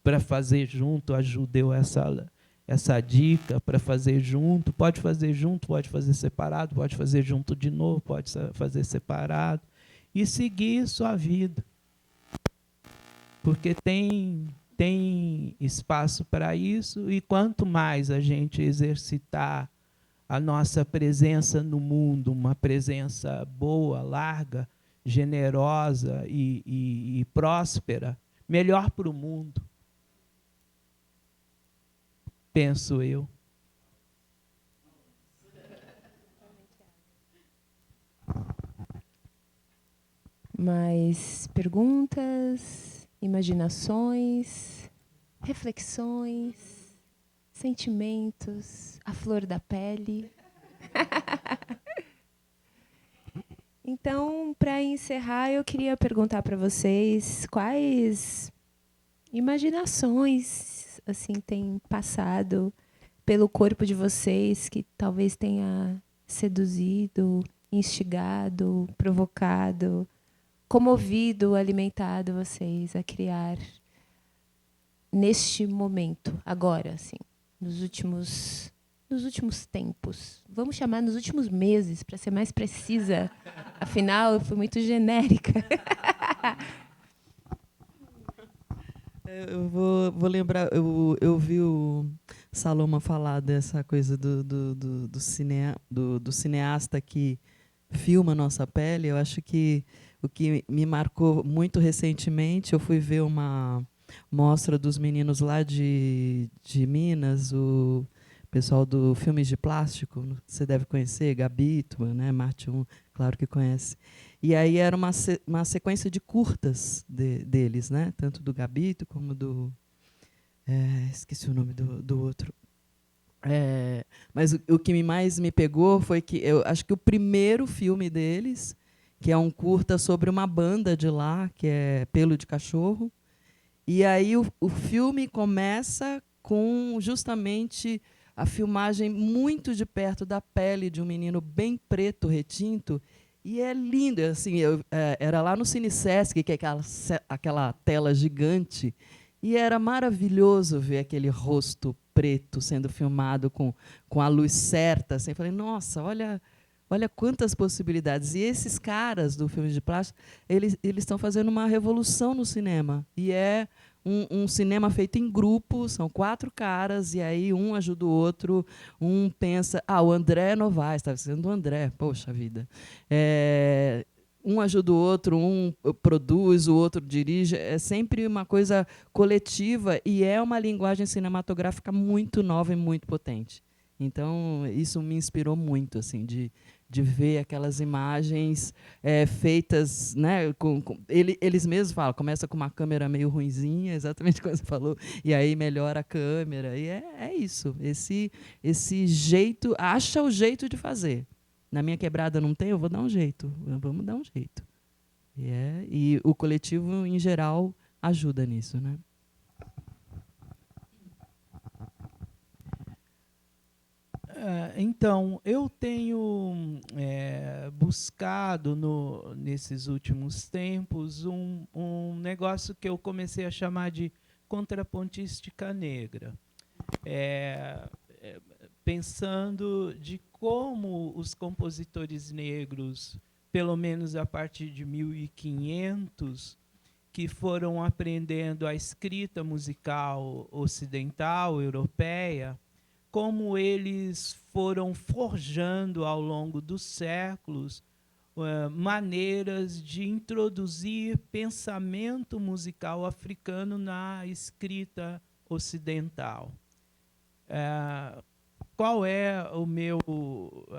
Speaker 2: para fazer junto, ajuda eu essa dica para fazer junto, pode fazer separado, pode fazer junto de novo, pode fazer separado, e seguir sua vida. Porque tem espaço para isso, e quanto mais a gente exercitar a nossa presença no mundo, uma presença boa, larga, generosa e próspera, melhor para o mundo. Penso eu.
Speaker 1: Mais perguntas, imaginações, reflexões, sentimentos, a flor da pele. Então, para encerrar, eu queria perguntar para vocês quais imaginações assim têm passado pelo corpo de vocês que talvez tenha seduzido, instigado, provocado, comovido, alimentado vocês a criar neste momento, agora, assim, nos últimos tempos. Vamos chamar nos últimos meses, para ser mais precisa. Afinal, eu fui muito genérica.
Speaker 3: Eu vou lembrar, eu vi o Saloma falar dessa coisa do cineasta que filma a nossa pele. Eu acho que o que me marcou muito recentemente, eu fui ver uma mostra dos meninos lá de Minas, o pessoal do Filmes de Plástico, você deve conhecer, Gabito, né? Marte 1, claro que conhece. E aí era uma sequência de curtas deles, né? Tanto do Gabito como do... esqueci o nome do outro. Mas o que mais me pegou foi que eu acho que o primeiro filme deles, que é um curta sobre uma banda de lá, que é Pelo de Cachorro, e aí o filme começa com justamente a filmagem muito de perto da pele de um menino bem preto, retinto, e é lindo. Assim, era lá no Cine Sesc, que é aquela tela gigante, e era maravilhoso ver aquele rosto preto sendo filmado com a luz certa. Assim. Eu falei, nossa, olha quantas possibilidades. E esses caras do Filme de Plástico, eles estão fazendo uma revolução no cinema. E é um cinema feito em grupo, são 4 caras, e aí um ajuda o outro, um pensa... o André Novaes, estava sendo o André, poxa vida. Um ajuda o outro, um produz, o outro dirige. É sempre uma coisa coletiva e é uma linguagem cinematográfica muito nova e muito potente. Então, isso me inspirou muito, assim, de ver aquelas imagens feitas, né, eles mesmos falam, começa com uma câmera meio ruinzinha, exatamente como você falou, e aí melhora a câmera. E é isso, esse jeito, acha o jeito de fazer. Na minha quebrada não tem, eu vou dar um jeito, vamos dar um jeito. E o coletivo, em geral, ajuda nisso, né?
Speaker 2: Então, eu tenho buscado nesses últimos tempos um negócio que eu comecei a chamar de contrapontística negra, pensando de como os compositores negros, pelo menos a partir de 1500, que foram aprendendo a escrita musical ocidental, europeia, como eles foram forjando ao longo dos séculos maneiras de introduzir pensamento musical africano na escrita ocidental. Qual é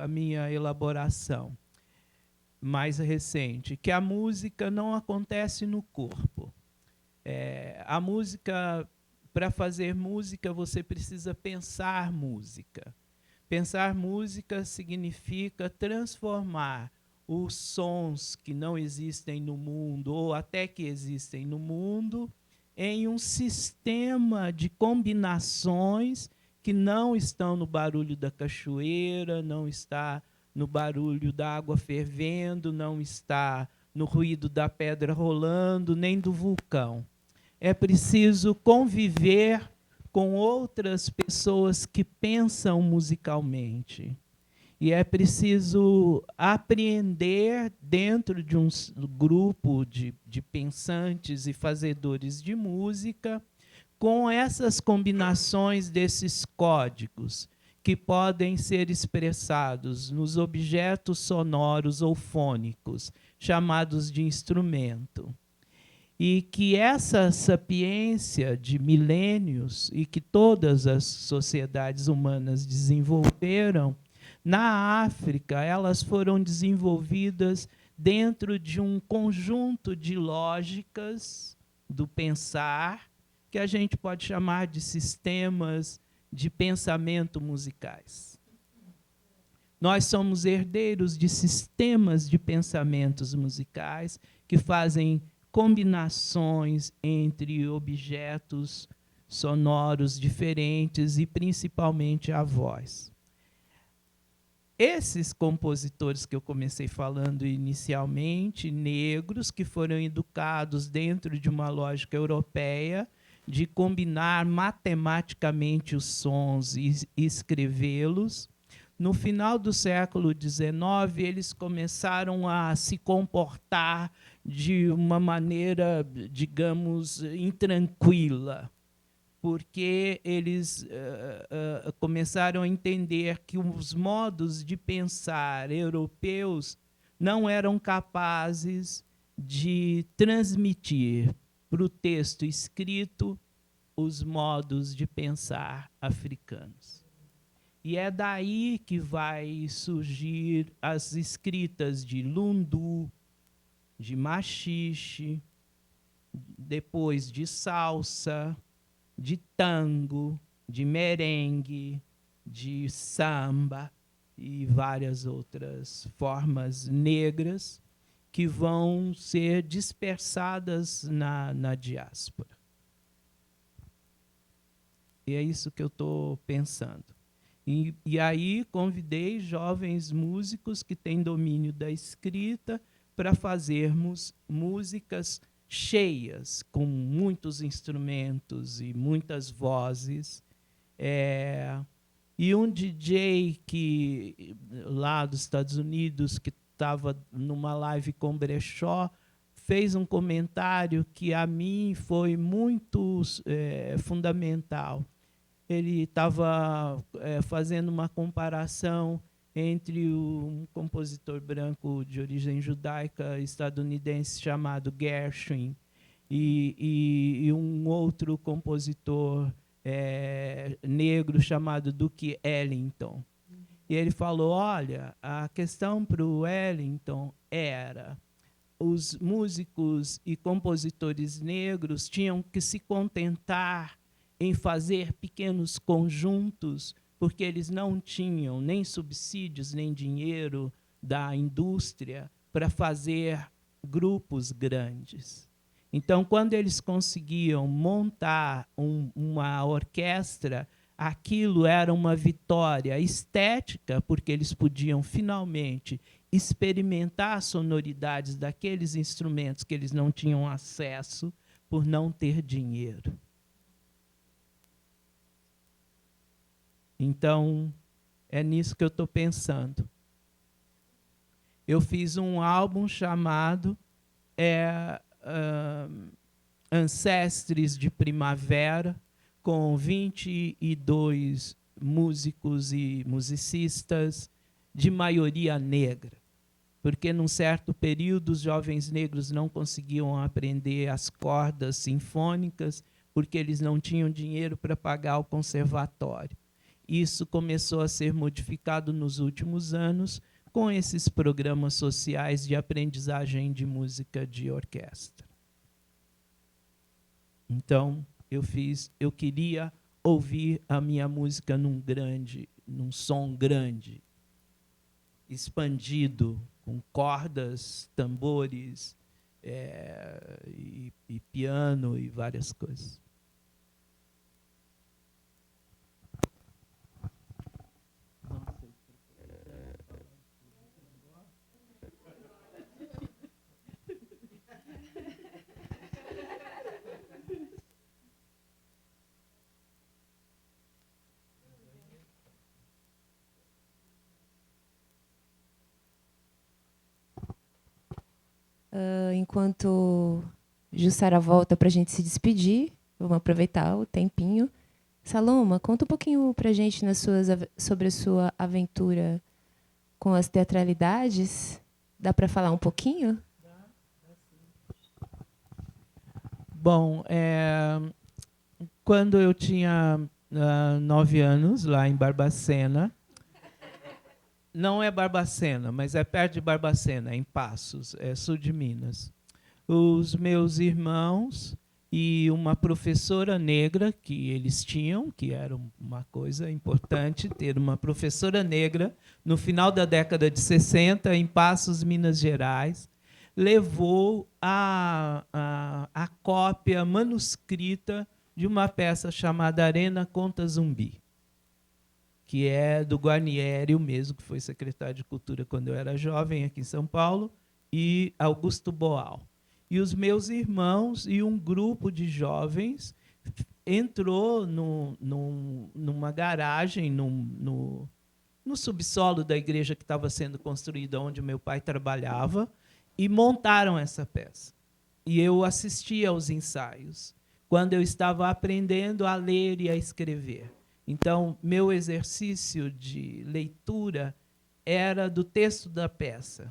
Speaker 2: a minha elaboração mais recente? Que a música não acontece no corpo. A música, para fazer música, você precisa pensar música. Pensar música significa transformar os sons que não existem no mundo, ou até que existem no mundo, em um sistema de combinações que não estão no barulho da cachoeira, não está no barulho da água fervendo, não está no ruído da pedra rolando, nem do vulcão. É preciso conviver com outras pessoas que pensam musicalmente. E é preciso apreender dentro de um grupo de pensantes e fazedores de música com essas combinações desses códigos que podem ser expressados nos objetos sonoros ou fônicos, chamados de instrumento. E que essa sapiência de milênios e que todas as sociedades humanas desenvolveram, na África, elas foram desenvolvidas dentro de um conjunto de lógicas do pensar, que a gente pode chamar de sistemas de pensamento musicais. Nós somos herdeiros de sistemas de pensamentos musicais que fazem combinações entre objetos sonoros diferentes e, principalmente, a voz. Esses compositores que eu comecei falando inicialmente, negros, que foram educados dentro de uma lógica europeia de combinar matematicamente os sons e escrevê-los, no final do século XIX, eles começaram a se comportar de uma maneira, digamos, intranquila, porque eles começaram a entender que os modos de pensar europeus não eram capazes de transmitir para o texto escrito os modos de pensar africanos. E é daí que vai surgir as escritas de Lundu, de machixe, depois de salsa, de tango, de merengue, de samba e várias outras formas negras que vão ser dispersadas na diáspora. E é isso que eu estou pensando. E aí convidei jovens músicos que têm domínio da escrita para fazermos músicas cheias, com muitos instrumentos e muitas vozes. E um DJ lá dos Estados Unidos, que estava numa live com Brechó, fez um comentário que a mim foi muito fundamental. Ele estava fazendo uma comparação entre um compositor branco de origem judaica estadunidense chamado Gershwin e um outro compositor negro chamado Duke Ellington. E ele falou, olha, a questão para o Ellington era os músicos e compositores negros tinham que se contentar em fazer pequenos conjuntos, porque eles não tinham nem subsídios, nem dinheiro da indústria para fazer grupos grandes. Então, quando eles conseguiam montar uma orquestra, aquilo era uma vitória estética, porque eles podiam finalmente experimentar as sonoridades daqueles instrumentos que eles não tinham acesso por não ter dinheiro. Então, é nisso que eu estou pensando. Eu fiz um álbum chamado Ancestres de Primavera, com 22 músicos e musicistas, de maioria negra, porque, num certo período, os jovens negros não conseguiam aprender as cordas sinfônicas, porque eles não tinham dinheiro para pagar o conservatório. Isso começou a ser modificado nos últimos anos com esses programas sociais de aprendizagem de música de orquestra. Então, eu queria ouvir a minha música num som grande, expandido, com cordas, tambores, e piano e várias coisas.
Speaker 1: Enquanto Jussara volta para a gente se despedir, vamos aproveitar o tempinho. Saloma, conta um pouquinho para a gente sobre a sua aventura com as teatralidades. Dá para falar um pouquinho?
Speaker 2: Bom, quando eu tinha 9 anos, lá em Barbacena, não é Barbacena, mas é perto de Barbacena, em Passos, sul de Minas. Os meus irmãos e uma professora negra que eles tinham, que era uma coisa importante, ter uma professora negra, no final da década de 60, em Passos, Minas Gerais, levou a cópia manuscrita de uma peça chamada Arena Conta Zumbi, que é do Guarnieri, o mesmo que foi secretário de Cultura quando eu era jovem aqui em São Paulo, e Augusto Boal. E os meus irmãos e um grupo de jovens entrou numa garagem, no subsolo da igreja que estava sendo construída, onde meu pai trabalhava, e montaram essa peça. E eu assisti aos ensaios, quando eu estava aprendendo a ler e a escrever. Então, meu exercício de leitura era do texto da peça.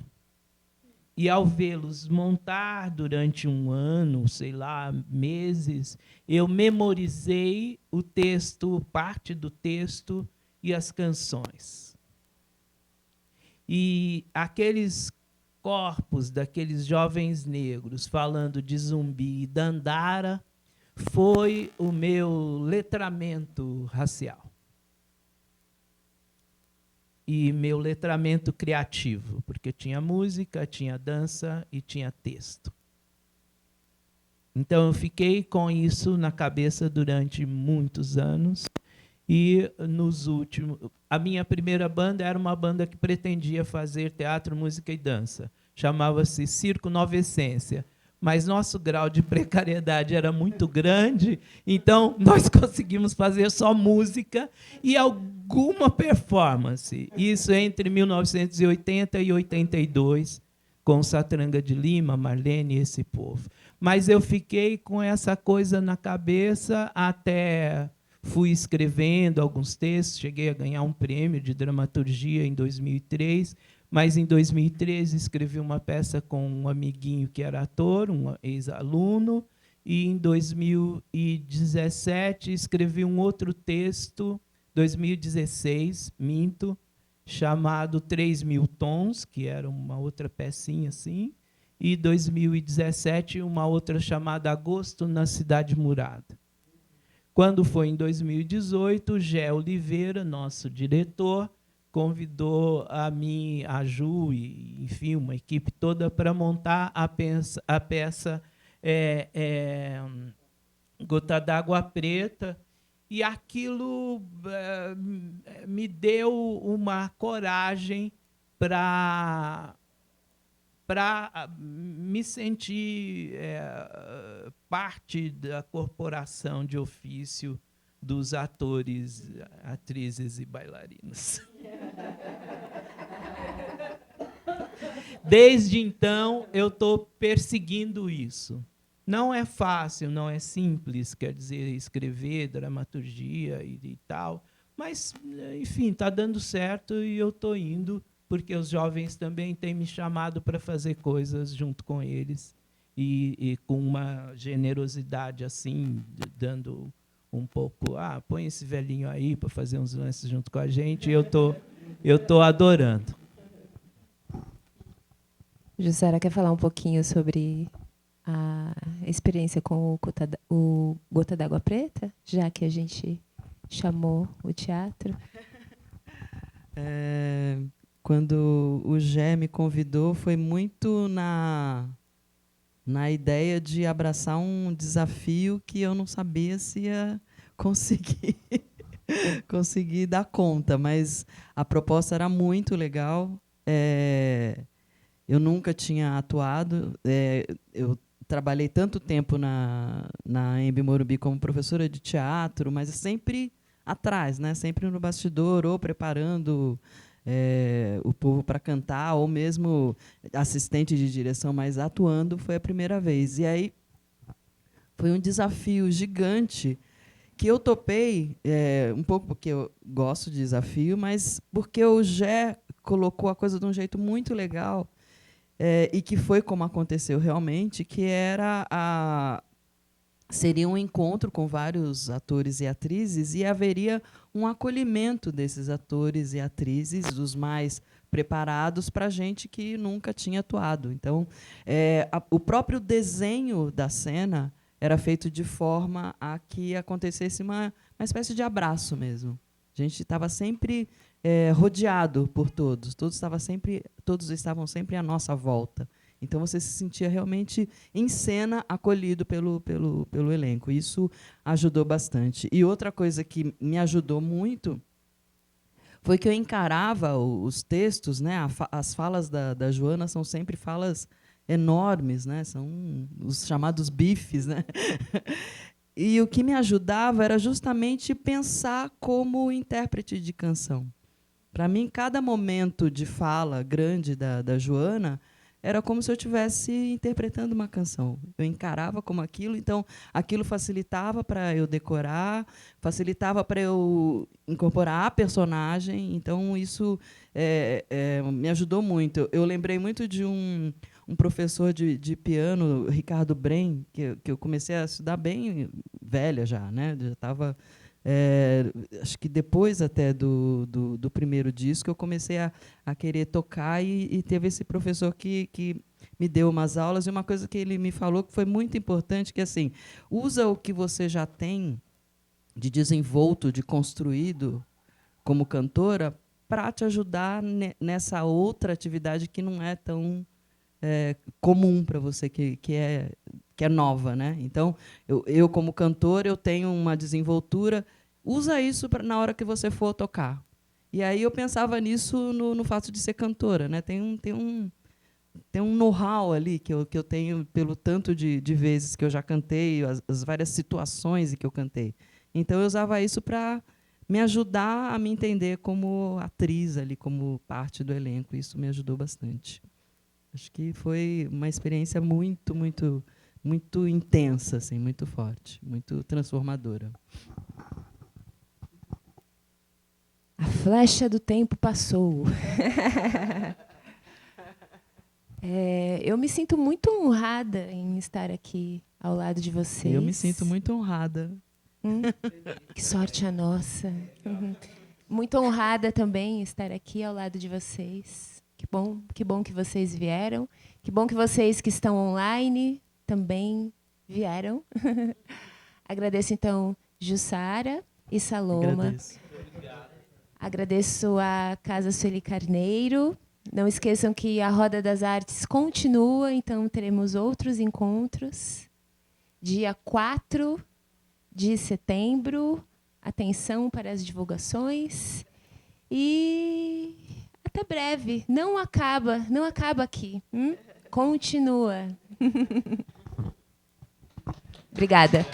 Speaker 2: E, ao vê-los montar durante um ano, sei lá, meses, eu memorizei o texto, parte do texto e as canções. E aqueles corpos daqueles jovens negros falando de Zumbi e Dandara foi o meu letramento racial. E meu letramento criativo, porque tinha música, tinha dança e tinha texto. Então, eu fiquei com isso na cabeça durante muitos anos. E, nos últimos... A minha primeira banda era uma banda que pretendia fazer teatro, música e dança. Chamava-se Circo Nova Essência. Mas nosso grau de precariedade era muito grande, então nós conseguimos fazer só música e alguma performance. Isso entre 1980 e 82, com Satranga de Lima, Marlene e esse povo. Mas eu fiquei com essa coisa na cabeça até fui escrevendo alguns textos, cheguei a ganhar um prêmio de dramaturgia em 2003, mas, em 2013, escrevi uma peça com um amiguinho que era ator, um ex-aluno, e, em 2017, escrevi um outro texto, 2016, chamado 3.000 Tons, que era uma outra pecinha assim, e, 2017, uma outra chamada Agosto na Cidade Murada. Quando foi em 2018, Gé Oliveira, nosso diretor, convidou a mim, a Ju, e, enfim, uma equipe toda para montar a peça Gota d'Água Preta. E aquilo me deu uma coragem para me sentir parte da corporação de ofício dos atores, atrizes e bailarinos. Desde então, eu estou perseguindo isso. Não é fácil, não é simples, quer dizer, escrever dramaturgia e tal, mas, enfim, está dando certo e eu estou indo, porque os jovens também têm me chamado para fazer coisas junto com eles e com uma generosidade assim, dando um pouco, põe esse velhinho aí para fazer uns lances junto com a gente, e eu tô adorando.
Speaker 1: Jussara, quer falar um pouquinho sobre a experiência com o Gota d'Água Preta, já que a gente chamou o teatro?
Speaker 3: Quando o Gé me convidou, foi muito na ideia de abraçar um desafio que eu não sabia se ia conseguir dar conta, mas a proposta era muito legal. Eu nunca tinha atuado. Eu trabalhei tanto tempo na Embi Morumbi como professora de teatro, mas sempre atrás, né? Sempre no bastidor, ou preparando o povo para cantar, ou mesmo assistente de direção, mas atuando foi a primeira vez. E aí foi um desafio gigante que eu topei, um pouco porque eu gosto de desafio, mas porque o Gé colocou a coisa de um jeito muito legal, e que foi como aconteceu realmente, que seria um encontro com vários atores e atrizes e haveria um acolhimento desses atores e atrizes, dos mais preparados, para gente que nunca tinha atuado. Então, o próprio desenho da cena era feito de forma a que acontecesse uma espécie de abraço mesmo. A gente estava sempre rodeado por todos. Todos estavam sempre à nossa volta. Então você se sentia realmente em cena, acolhido pelo elenco. Isso ajudou bastante. E outra coisa que me ajudou muito foi que eu encarava os textos, né? As falas da Joana são sempre falas enormes, né? São os chamados bifes, né? E o que me ajudava era justamente pensar como intérprete de canção. Para mim, cada momento de fala grande da Joana era como se eu estivesse interpretando uma canção. Eu encarava como aquilo, então aquilo facilitava para eu decorar, facilitava para eu incorporar a personagem. Então isso me ajudou muito. Eu lembrei muito de um professor de piano, Ricardo Brem, que eu comecei a estudar bem velha já, né? Já estava acho que depois até do primeiro disco eu comecei a querer tocar, e teve esse professor que me deu umas aulas, e uma coisa que ele me falou que foi muito importante, que assim, usa o que você já tem de desenvolto, de construído como cantora, para te ajudar nessa outra atividade que não é tão comum para você, que é nova, né? Então, eu como cantor, eu tenho uma desenvoltura, usa isso na hora que você for tocar. E aí eu pensava nisso no fato de ser cantora, né? Tem um know-how ali que eu tenho pelo tanto de vezes que eu já cantei, as várias situações em que eu cantei. Então eu usava isso para me ajudar a me entender como atriz ali, como parte do elenco. Isso me ajudou bastante. Acho que foi uma experiência muito, muito, muito intensa, assim, muito forte, muito transformadora.
Speaker 1: A flecha do tempo passou. Eu me sinto muito honrada em estar aqui ao lado de vocês.
Speaker 3: Eu me sinto muito honrada.
Speaker 1: Que sorte a nossa. Muito honrada também em estar aqui ao lado de vocês. Que bom que vocês vieram. Que bom que vocês que estão online também vieram. Agradeço, então, Jussara e Saloma. Agradeço a Casa Sueli Carneiro. Não esqueçam que a Roda das Artes continua, então teremos outros encontros. Dia 4 de setembro, atenção para as divulgações. E até breve. Não acaba aqui. Continua. Obrigada.